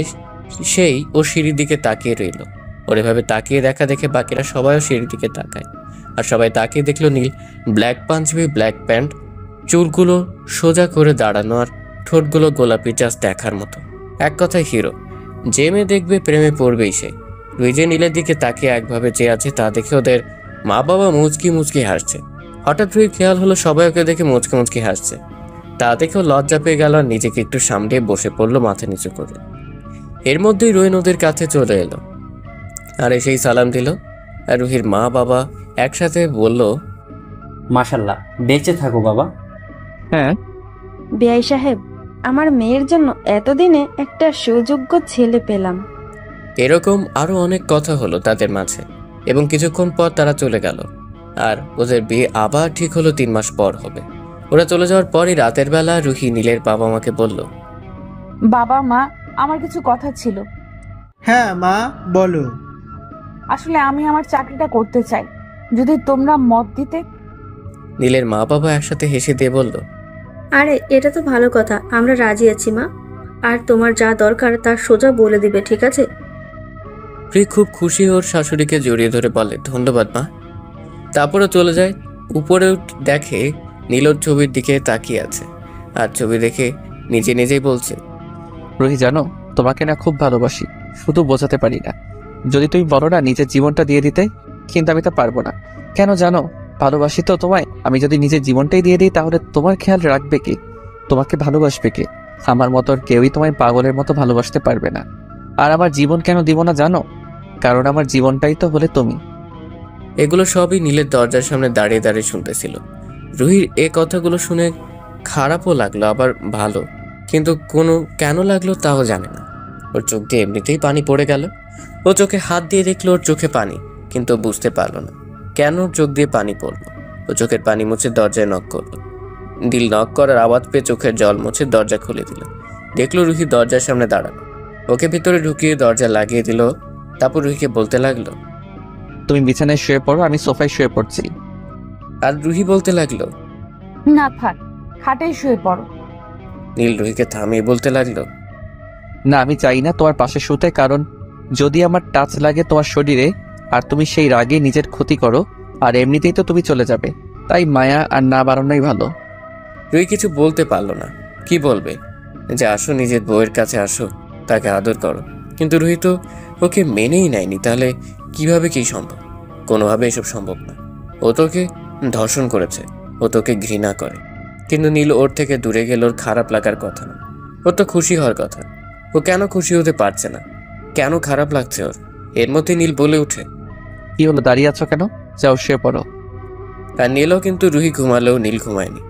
সেই ও সিঁড়ির দিকে তাকিয়ে রইল। ওর এভাবে তাকিয়ে দেখা দেখে বাকিরা সবাইও সিঁড়ির দিকে তাকায়। আর সবাই তাকিয়ে দেখলো নীল ব্ল্যাক পাঞ্জাবি, ব্ল্যাক প্যান্ট, চুলগুলো সোজা করে দাঁড়ানো, আর ঠোঁটগুলো গোলাপি, জাস্ট দেখার মতো। এক কথায় হিরো। যে মেয়ে দেখবে প্রেমে পড়বেই সে। রুহি যে নীলের দিকে তাকিয়ে একভাবে চেয়ে আছে তা দেখে ওদের মা বাবা মুচকি মুচকি হাসছে। হঠাৎ রুহির খেয়াল হলো সবাই ওকে দেখে মুচকি মুচকি হাসছে। তা দেখেও লজ্জা পেয়ে গেল আর নিজেকে একটু সামনে বসে পড়লো মাথা নিচু করে। এর মধ্যেই রুহি ওদের কাছে চলে এলো আর এসেই সালাম দিল। আর রুহির মা বাবা একসাথে বলল, মাশাল্লাহ, বেঁচে থাকো বাবা। হ্যাঁ বিআই সাহেব, আমার মেয়ের জন্য এতদিনে একটা সুযোগ্য ছেলে পেলাম। এরকম আরো অনেক কথা হলো তাদের মাঝে এবং কিছুক্ষণ পর তারা চলে গেল। আর ওদের বিয়ে আবার ঠিক হলো 3 মাস পর হবে। ওরা চলে যাওয়ার পরই রাতের বেলা রুহি নীলের বাবা মাকে বলল, বাবা মা, আমার কিছু কথা ছিল। হ্যাঁ মা, বলো। আসলে আমি আমার চাকরিটা করতে চাই, যদি তোমরা মত দিতে। নীলের মা বাবা একসাথে হেসে দিয়ে বলল, আরে এটা তো ভালো কথা, আমরা রাজি আছি মা। আর তোমার যা দরকার তা সোজা বলে দিবে, ঠিক আছে? রুহি খুব খুশি ওর শাশুড়িকে জড়িয়ে ধরে বলে, ধন্যবাদ মা। তারপরে চলে যায়। উপরে দেখে নীলর ছবির দিকে তাকিয়ে আছে আর ছবি দেখে নিজে নিজেই বলছে, রুহি জানো, তোমাকে না খুব ভালোবাসি, শুধু বোঝাতে পারি না। যদি তুমি বলো না নিজের জীবনটা দিয়ে দিতে, কিন্তু আমি তা পারবো না। কেন জানো? ভালোবাসি তো তোমায়। আমি যদি নিজের জীবনটাই দিয়ে দিই তাহলে তোমার খেয়াল রাখবে কে? তোমাকে ভালোবাসবে কে? আমার মতো আর কেউই তোমায় পাগলের মতো ভালোবাসতে পারবে না। আর আমার জীবন কেন দিব না জানো? কারণ আমার জীবনটাই তো হলে তুমি। এগুলো সবই নীলের দরজার সামনে দাঁড়িয়ে দাঁড়িয়ে শুনতেছিল। রুহির এ কথাগুলো শুনে খারাপও লাগলো আবার ভালো, কিন্তু কেন লাগলো তাও জানে না। ওর চোখ দিয়ে এমনিতেই পানি পড়ে গেল। ও চোখে হাত দিয়ে দেখলো ওর চোখে পানি, কিন্তু বুঝতে পারলো না কেন ওর চোখ দিয়ে পানি পড়লো। ও চোখের পানি মুছে দরজায় নক করলো। দিল নক করার আওয়াজ পেয়ে চোখের জল মুছে দরজা খুলে দিল। দেখলো রুহি দরজার সামনে দাঁড়ানো। ওকে ভিতরে ঢুকিয়ে দরজা লাগিয়ে দিল। তারপর রুহিকে বলতে লাগলো, তুমি বিছানায় শুয়ে পড়ো, আমি সোফায় শুয়ে পড়ছি। আর রুহি বলতে লাগলো, না থাক, খাটেই শুয়ে পড়ো। নীল রুহিকে থামিয়ে বলতে লাগলো, না, আমি চাই না তোমার পাশে শুতে, কারণ যদি আমার টাচ লাগে তোমার শরীরে আর তুমি সেই রাগে নিজের ক্ষতি করো, আর এমনিতেই তো তুমি চলে যাবে, তাই মায়া আর না বাড়ানোই ভালো। রুহি কিছু বলতে পারলো না। কি বলবে? যে আসো, নিজের বউয়ের কাছে আসো, তাকে আদর করো। কিন্তু রুহি তো ওকে মেনেই নেয়নি, তাহলে কিভাবে কি সম্ভব? কোনোভাবে এসব সম্ভব না। ও তোকে ধর্ষণ করেছে, ও তোকে ঘৃণা করে। কিন্তু নীল ওর থেকে দূরে গেলে ওর খারাপ লাগার কথা না, ওর তো খুশি হওয়ার কথা। ও কেন খুশি হতে পারছে না? কেন খারাপ লাগছে ওর? এর মধ্যে নীল বলে উঠে, কি হলো, দাঁড়িয়ে আছো কেন? যাও শুয়ে পড়ো। আর নীলও কিন্তু রুহি ঘুমালেও নীল ঘুমায়নি।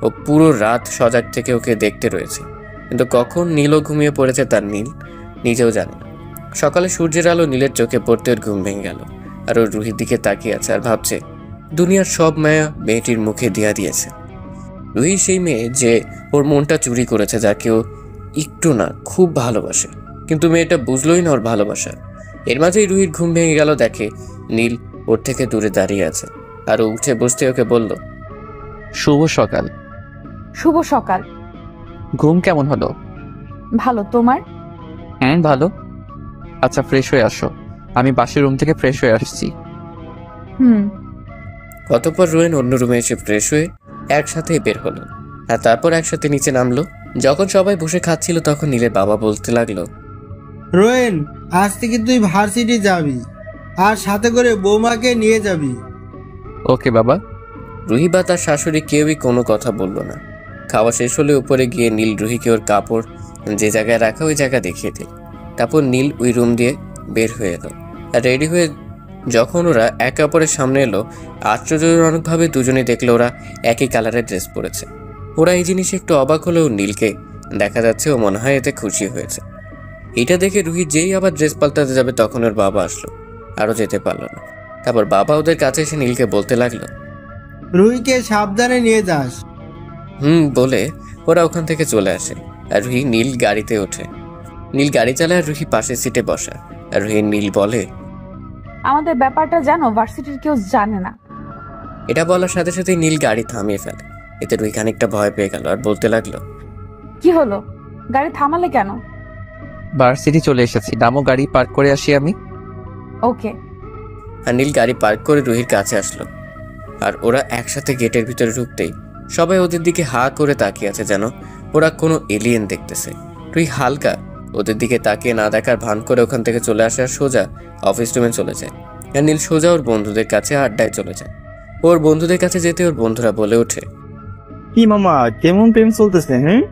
ও পুরো রাত সজাগ থেকে ওকে দেখতে রয়েছে, কিন্তু কখন নীলও ঘুমিয়ে পড়েছে তার নীল নিজেও জানে না। সকালে সূর্যের আলো নীলের চোখে পড়তে ওর ঘুম ভেঙে গেল। আর ওর রুহির দিকে তাকিয়ে আছে আর ভাবছে দুনিয়ার সব মায়া মেয়েটির মুখে দিয়া দিয়েছে। রুহি সেই মেয়ে যে ওর মনটা চুরি করেছে, যাকে ও একটু না খুব ভালোবাসে, কিন্তু মেয়েটা বুঝলোই না ওর ভালোবাসা। এর মাঝেই রুহির ঘুম ভেঙে গেল, দেখে নীল ওর থেকে দূরে দাঁড়িয়ে আছে। আর ও উঠে বসতে ওকে বলল, শুভ সকাল। শুভ সকাল। ঘুম কেমন হলো? ভালো, তোমার? হ্যাঁ ভালো। আচ্ছা ফ্রেশ হয়ে আসো, আমি পাশের রুম থেকে ফ্রেশ হয়ে আসছি। অতঃপর রোয়েন অন্য রুমে এসে ফ্রেশ হয়ে একসাথেই বের হলো, আর তারপর একসাথে নিচে নামলো। যখন সবাই বসে খাচ্ছিল তখন নীলের বাবা বলতে লাগলো, রোয়েন, আজ থেকে তুই ভার্সিটি যাবি, আর সাথে করে বৌমাকে নিয়ে যাবি। ওকে বাবা। রুহি বা তার শাশুড়ি কেউই কোনো কথা বলল না। খাওয়া শেষ হলে উপরে গিয়ে নীল রুহিকে ওর কাপড় যে জায়গায় রাখা ওই জায়গা দেখিয়ে দিল। তারপর নীল ওই রুম দিয়ে বের হয়ে এলো। আর রেডি হয়ে যখন ওরা একে অপরের সামনে এলো, আশ্চর্যজনকভাবে দুজনেই দেখলো ওরা একই কালারের ড্রেস পরেছে। ওরা এই জিনিসে একটু অবাক হলেও নীলকে দেখা যাচ্ছে ও মনে হয় এতে খুশি হয়েছে। এটা দেখে রুহি যেই আবার ড্রেস পাল্টাতে যাবে তখন ওর বাবা আসলো, আরও যেতে পারলো না। তারপর বাবা ওদের কাছে এসে নীলকে বলতে লাগলো, রুহিকে সাবধানে নিয়ে যাস। বলে ওরা ওখান থেকে চলে আসে। আর রুহি নীল গাড়িতে ওঠে। নীল গাড়ি চালায় আর রুহি পাশের সিটে বসা। আর রুহি নীল বলে, আমাদের ব্যাপারটা জানো, ভার্সিটির কেউ জানে না। এটা বলার সাথে সাথে নীল গাড়ি থামিয়ে ফেলে। এতে রুহি খানিকটা ভয় পেয়ে গেল আর বলতে লাগলো, কি হলো, গাড়ি থামালে কেন? ভার্সিটি চলে এসেছি, নামো, গাড়ি পার্ক করে আসি আমি। ওকে। আর নীল গাড়ি পার্ক করে রুহির কাছে আসলো। আর ওরা একসাথে গেটের ভিতরে ঢুকতেই সবাই ওদের দিকে হা করে তাকিয়ে আছে, যেন ওরা কোনো এলিয়েন দেখতেছে। রুহি হালকা ওদের দিকে তাকিয়ে না দেখার ভান করে ওখান থেকে চলে আসে আর সোজা অফিস রুমে চলে যায়। আর নীল সোজা ওর বন্ধুদের কাছে আড্ডায় চলে যায়। ওর বন্ধুদের কাছে যেতে ওর বন্ধুরা বলে ওঠে, কি মামা, কেমন প্রেম চলতেছে? হ্যাঁ,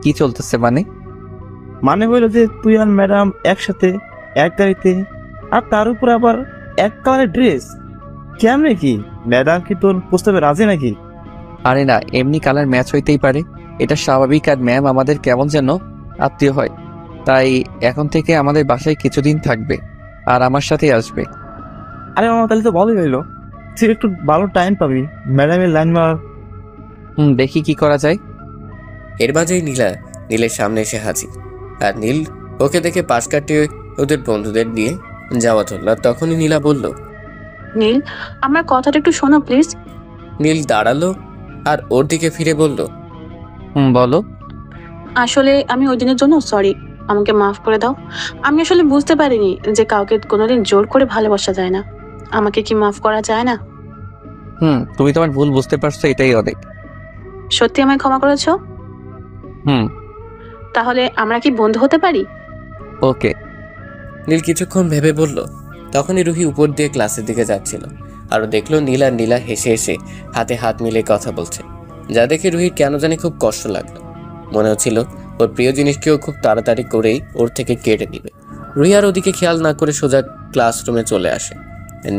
কি চলতেছে মানে হইলো যে তুই আর ম্যাডাম একসাথে এক গাড়িতে, আর তার উপর আবার এক কালারের ড্রেস। কেমনে কি, ম্যাডাম কি তোর প্রস্তাবে রাজি নাকি? আরে না, এমনি কালার ম্যাচ হইতেই পারে, এটা স্বাভাবিক। আর ম্যাম আমাদের কেমন যেন আত্মীয় হয়, তাই এখন থেকে আমাদের বাসায় কিছুদিন থাকবে আর আমার সাথেই আসবে। আরে মামা, তাহলে তো ভালোই হইলো, তুই একটু ভালো টাইম পাবি ম্যাডামের লাইন মার। দেখি কি করা যায়। এর মাঝেই নীলের সামনে এসে হাজির। আর নীল ওকে দেখে পাশ কাটিয়ে ওদের বন্ধুদের নিয়ে যাওয়া ধরল। তখনই নীলা বলল, নীল, আমার কথাটা একটু শোনো প্লিজ। নীল দাঁড়ালো আর ওর দিকে ফিরে বলল, বলো। আসলে আমি ওই দিনের জন্য সরি, আমাকে মাফ করে দাও। আমি আসলে বুঝতে পারিনি যে কাউকে কোনোদিন জোর করে ভালোবাসা যায় না। আমাকে কি মাফ করা যায় না? তুমি তোমার ভুল বুঝতে পারছো, এটাই অনেক। সত্যি আমায় ক্ষমা করেছো? তাহলে আমরা কি বন্ধু হতে পারি? ওকে। নীল কিছুক্ষণ ভেবে বলল। তখনই রুহি উপর দিয়ে ক্লাসের দিকে যাচ্ছিল। আরও দেখলো নীল আর নীলা হেসে হেসে হাতে হাত মিলে কথা বলছে, যা দেখে রুহির কেন জানি খুব কষ্ট লাগলো। মনে হচ্ছিল ওর প্রিয় জিনিসকেও খুব তাড়াতাড়ি করেই ওর থেকে কেড়ে নিবে। রুহি আর ওদিকে খেয়াল না করে সোজা ক্লাসরুমে চলে আসে।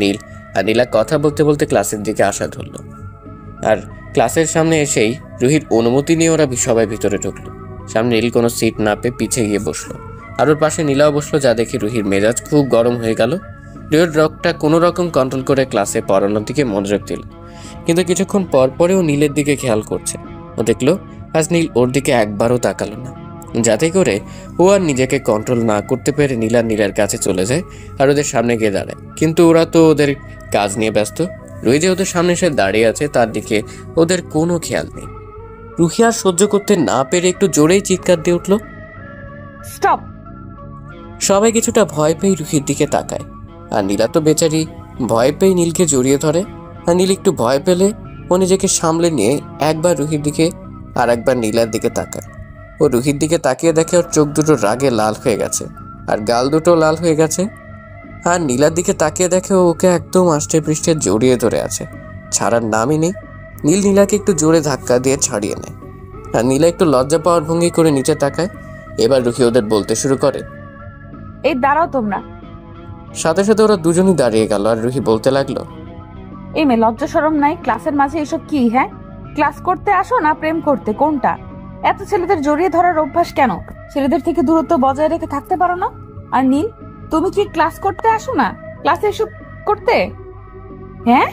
নীল আর নীলা কথা বলতে বলতে ক্লাসের দিকে আসা ধরল। আর ক্লাসের সামনে এসেই রুহির অনুমতি নিয়ে ওরা সবাই ভিতরে ঢুকলো। সামনে নীল কোনো সিট না পেয়ে পিছিয়ে গিয়ে বসলো, আর ওর পাশে নীলাও বসলো, যা দেখে রুহির মেজাজ খুব গরম হয়ে গেল। রুহির রকটা কোনো রকম কন্ট্রোল করে ক্লাসে পড়ানোর দিকে মনোযোগ দিল, কিন্তু কিছুক্ষণ পর পরেও নীলের দিকে খেয়াল করছে। ও দেখলো আজ নীল ওর দিকে একবারও তাকালো না, যাতে করে ও আর নিজেকে কন্ট্রোল না করতে পেরে নীল আর নীলার কাছে চলে যায় আর ওদের সামনে গিয়ে দাঁড়ায়। কিন্তু ওরা তো ওদের কাজ নিয়ে ব্যস্ত। রুহি যে ওদের সামনে এসে দাঁড়িয়ে আছে তার দিকে ওদের কোনো খেয়াল নেই। রুহি আর সহ্য করতে না পেরে একটু জোরেই চিৎকার দিয়ে উঠল, স্টপ! সবাই কিছুটা ভয় পেয়ে রুহির দিকে তাকায়। আর নীলা তো বেচারি ভয় পেয়ে নীলকে জড়িয়ে ধরে। আর নীল একটু ভয় পেলে ও নিজেকে সামলে নিয়ে একবার রুহির দিকে আর একবার নীলার দিকে তাকায়। ও রুহির দিকে তাকিয়ে দেখে ওর চোখ দুটো রাগে লাল হয়ে গেছে আর গাল দুটো লাল হয়ে গেছে। আর নীলার দিকে তাকিয়ে দেখে ওকে একদম আষ্টে পৃষ্ঠে জড়িয়ে ধরে আছে, ছাড়ার নামই নেই। নীল নীলাকে একটু জোরে ধাক্কা দিয়ে ছাড়িয়ে নেয়। আর নীলা একটু লজ্জা পাওয়ার ভঙ্গি করে নিচে তাকায়। এবার রুহি ওদের বলতে শুরু করে, এই দাঁড়াও তোমরা। সাথে সাথে ওরা দুজনই দাঁড়িয়ে গেল আর রুহি বলতে লাগলো, এই মেয়ে লজ্জা শরম নাই? ক্লাসের মাঝে এসব কি? হ্যাঁ, ক্লাস করতে আসো না প্রেম করতে, কোনটা? এত ছেলেদের জড়িয়ে ধরার অভ্যাস কেন? ছেলেদের থেকে দূরত্ব বজায় রেখে থাকতে পারো না? আর নীল, তুমি কি ক্লাস করতে আসো না, ক্লাসে এসব করতে? হ্যাঁ?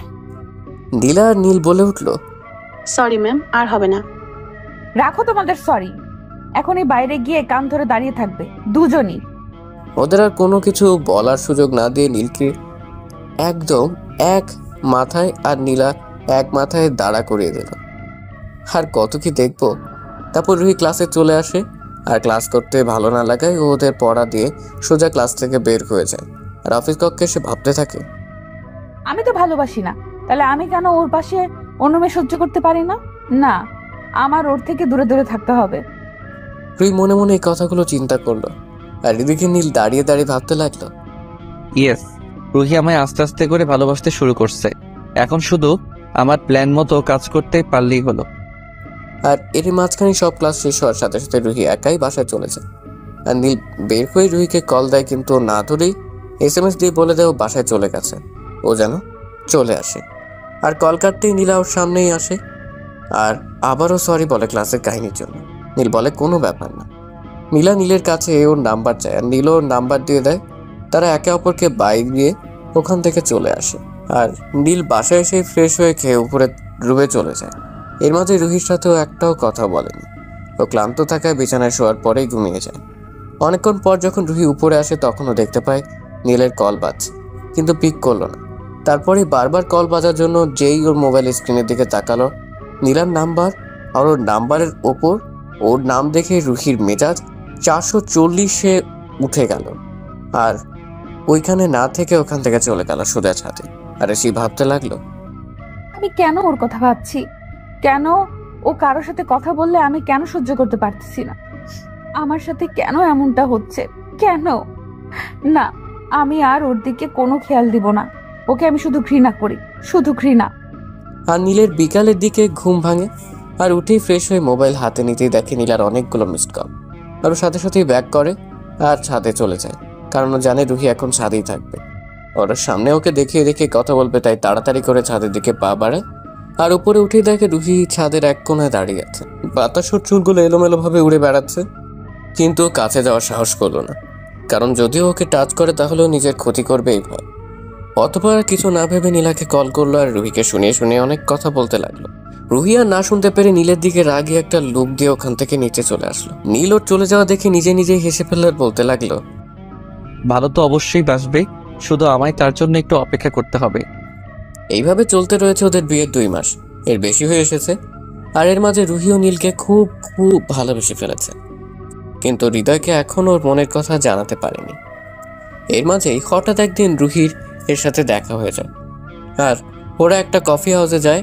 নীলা আর নীল বলে উঠলো, সরি ম্যাম, আর হবে না। রাখো তোমাদের সরি, এখনই বাইরে গিয়ে কান ধরে দাঁড়িয়ে থাকবে দুজনই। ওদের আর কোনো কিছু বলার সুযোগ না দিয়ে নীলকে একদম এক মাথায় আর নীলা এক মাথায় দাঁড়া করিয়ে দিল। আর কত কি দেখবো। তারপর রুহি ক্লাসে চলে আসে আর ক্লাস করতে ভালো না লাগায় ও ওদের পড়া দিয়ে সোজা ক্লাস থেকে বের হয়ে যায়। আর অফিস কক্ষে সে ভাবতে থাকে, আমি তো ভালোবাসি না, তাহলে আমি কেন ওর পাশে অন্য মেয়ে সহ্য করতে পারি না? না, আমার ওর থেকে দূরে দূরে থাকতে হবে। রুহি মনে মনে এই কথাগুলো চিন্তা করলো। আর এদিকে নীল দাঁড়িয়ে দাঁড়িয়ে ভাবতে লাগলো, ইয়েস, রুহি আমায় আস্তে আস্তে করে ভালোবাসতে শুরু করছে। এখন শুধু আমার প্ল্যান মতো কাজ করতে পারলেই হলো। আর এর মাঝখানে সব ক্লাস শেষ হওয়ার সাথে সাথে রুহি একাই বাসায় চলেছে। আর নীল বের হয়ে রুহিকে কল দেয়, কিন্তু না ধরেই SMS দিয়ে বলে দেয় ও বাসায় চলে গেছে, ও যেন চলে আসে। আর কল কাটতেই নীলা ওর সামনেই আসে আর আবারও সরি বলে ক্লাসের কাহিনীর জন্য। নীল বলে কোনো ব্যাপার না। নীলা নীলের কাছে ওর নাম্বার চায় আর নীল ওর নাম্বার দিয়ে দেয়। তারা একে অপরকে বাইক দিয়ে ওখান থেকে চলে আসে। আর নীল বাসায় এসে ফ্রেশ হয়ে খেয়ে উপরে রুমে চলে যায়। এর মাঝে রুহির সাথেও একটাও কথা বলেনি। ও ক্লান্ত থাকায় বিছানায় শোয়ার পরেই ঘুমিয়ে যায়। অনেকক্ষণ পর যখন রুহি উপরে আসে তখনও দেখতে পায় নীলের কল বাজছে, কিন্তু পিক করলো না। তারপরে বারবার কল বাজার জন্য যেই ওর মোবাইল স্ক্রিনের দিকে তাকালো, নীলার নাম্বার আর ওর নাম্বারের ওপর ওর নাম দেখে রুহির মেজাজ 440-এ উঠে গেল। আর ওইখানে না থেকে ওখান থেকে চলে গেল সোজা ছাদে। আর সে ভাবতে লাগলো, আমি কেন ওর কথা ভাবছি? কেন ও কারোর সাথে কথা বললে আমি কেন সহ্য করতে পারতেছি না? আমার সাথে কেন এমনটা হচ্ছে? কেন? না, আমি আর ওর দিকে কোনো খেয়াল দিব না। ওকে আমি শুধু ঘৃণা করি, শুধু ঘৃণা। আর নীলের বিকালের দিকে ঘুম ভাঙে আর উঠেই ফ্রেশ হয়ে মোবাইল হাতে নিতেই দেখে নীলার অনেকগুলো মিসড কল। আর সাথে সাথেই ব্যাক করে আর ছাদে চলে যায়, কারণ ও জানে রুহি এখন ছাদেই থাকবে। ওর সামনে ওকে দেখিয়ে দেখে কথা বলবে, তাই তাড়াতাড়ি করে ছাদের দিকে পা বাড়ায়। আর উপরে উঠেই দেখে রুহি ছাদের এক কোণায় দাঁড়িয়ে আছে। বাতাসের চুলগুলো এলোমেলোভাবে উড়ে বেড়াচ্ছে, কিন্তু কাছে যাওয়ার সাহস করলো না, কারণ যদিও ওকে টাচ করে তাহলেও নিজের ক্ষতি করবে এই ভয়। অতঃপর কিছু না ভেবে নীলাকে কল করলো আর রুহিকে শুনিয়ে শুনিয়ে অনেক কথা বলতে লাগলো। রুহি আর না শুনতে পেরে নীলের দিকে রাগি একটা লুক দিয়ে ওখান থেকে নিচে চলে আসলো। নীল ওর চলে যাওয়া দেখে নিজে নিজেই হেসে ফেললে বলতে লাগলো, ভালো তো অবশ্যই বাসবে, শুধু আমায় তার জন্য একটু অপেক্ষা করতে হবে। এইভাবে চলতে রয়েছে ওদের বিয়ের 2 মাস, এর বেশি হয়ে এসেছে। আর এর মাঝে রুহি ও নীলকে খুব খুব ভালোবেসে ফেলেছে, কিন্তু হৃদয়কে এখন ওর মনের কথা জানাতে পারেনি। এর মাঝেই হঠাৎ একদিন রুহির এর সাথে দেখা হয়ে যায় আর ওরা একটা কফি হাউসে যায়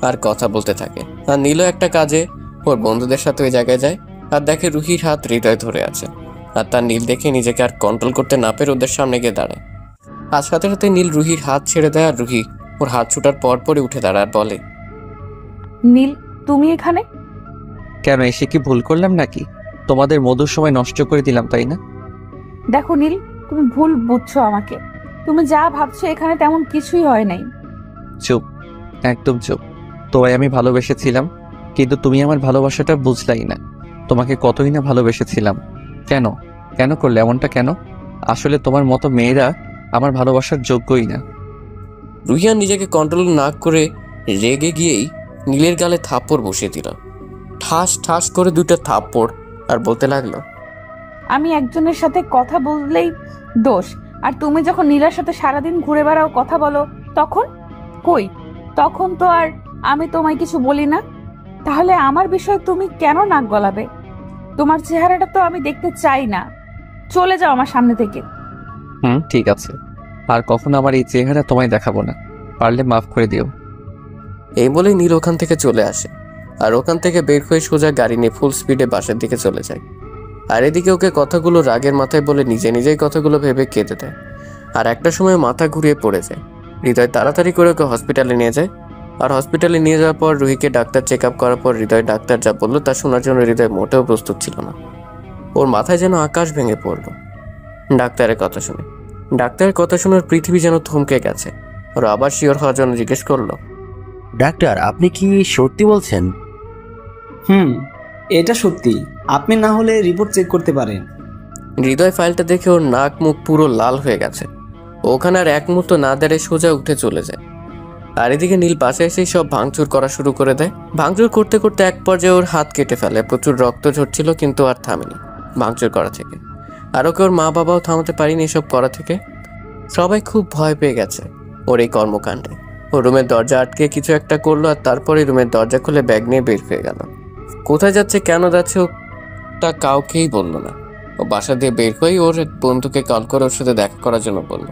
আর কথা বলতে থাকে। আর নীলও একটা কাজে ওর বন্ধুদের সাথে ওই জায়গায় যায় আর দেখে রুহির হাত হৃদয় ধরে আছে। আর তার নীল দেখে নিজেকে আর কন্ট্রোল করতে না পেরে ওদের সামনে গিয়ে দাঁড়ায়। আর সাথে সাথে নীল রুহির হাত ছেড়ে দেয় আর রুহি ওর হাত ছুটার পরপরই উঠে দাঁড়ায় আর বলে, নীল, তুমি এখানে? কেন, এসে কি ভুল করলাম নাকি? তোমাদের মধুর সময় নষ্ট করে দিলাম, তাই না? দেখো নীল, তুমি ভুল বুঝছো আমাকে। তুমি যা ভাবছো এখানে তেমন কিছুই হয় নাই। চুপ, একদম চুপ। তোমায় আমি ভালোবেসেছিলাম, কিন্তু তুমি আমার ভালোবাসাটা বুঝলাই না। তোমাকে কতই না ভালোবেসেছিলাম। কেন কেন করলে এমনটা কেন? আসলে তোমার মতো মেয়েরা আমার ভালোবাসার যোগ্যই না। রুহি আর নিজেকে কন্ট্রোল না করে রেগে গিয়েই নীলের গালে থাপ্পড় বসিয়ে দিল, ঠাস ঠাস করে 2টা থাপ্পড়। আর বলতে লাগলো, আমি একজনের সাথে কথা বললেই দোষ, আর তুমি যখন নীলার সাথে সারাদিন ঘুরে বেড়াও, কথা বলো, তখন কই? তখন তো আর আমি তোমায় কিছু বলি না। তাহলে আমার বিষয়ে তুমি কেন নাক গলাবে? তোমার চেহারাটা তো আমি দেখতে চাই না। চলে যাও আমার সামনে থেকে। ঠিক আছে, আর কখনো আমার এই চেহারা তোমায় দেখাবো না। পারলে মাফ করে দিও। এই বলে নীল ওখান থেকে চলে আসে আর ওখান থেকে বের হয়ে সোজা গাড়ি নিয়ে ফুল স্পিডে বাসার দিকে চলে যায়। আর এদিকে ওকে কথাগুলো রাগের মাথায় বলে নিজে নিজেই কথাগুলো ভেবে কেঁদে দেয়। আর একটা সময় মাথা ঘুরিয়ে পড়ে যায়। হৃদয় তাড়াতাড়ি করে ওকে হসপিটালে নিয়ে যায়। আর হসপিটালে নিয়ে যাওয়ার পর রুহিকে ডাক্তার চেক আপ করার পর হৃদয় ডাক্তার যা বললো তা শোনার জন্য হৃদয় মোটেও প্রস্তুত ছিল না। ওর মাথায় যেন আকাশ ভেঙে পড়লো ডাক্তারের কথা শুনে। ডাক্তারের কথা শুনে ওর পৃথিবী যেন থমকে গেছে। ওরা আবার শিওর হওয়ার জন্য জিজ্ঞেস করলো, ডাক্তার আপনি কি সত্যি বলছেন? এটা সত্যি। আপনি না হলে রিপোর্ট চেক করতে পারেন। হৃদয় ফাইলটা দেখে ওর নাক মুখ পুরো লাল হয়ে গেছে। ওখানে আর এক মুহূর্ত না দাঁড়িয়ে সোজা উঠে চলে যায়। আর এদিকে নীল পাশে এসেই সব ভাঙচুর করা শুরু করে দেয়। ভাঙচুর করতে করতে এক পর্যায়ে ওর হাত কেটে ফেলে। প্রচুর রক্ত ঝরছিল কিন্তু আর থামেনি ভাঙচুর করা থেকে। আর ওকে ওর মা বাবাও থামাতে পারেনি এসব করা থেকে। সবাই খুব ভয় পেয়ে গেছে ওর এই কর্মকাণ্ডে। ও রুমের দরজা আটকে কিছু একটা করলো আর তারপরে রুমের দরজা খুলে ব্যাগ নিয়ে বের হয়ে গেল। কোথায় যাচ্ছে কেন যাচ্ছে ও তা কাউকেই বললো না। ও বাসা দিয়ে বের হয়ে ওর এক বন্ধুকে কল করে ওর সাথে দেখা করার জন্য বলল।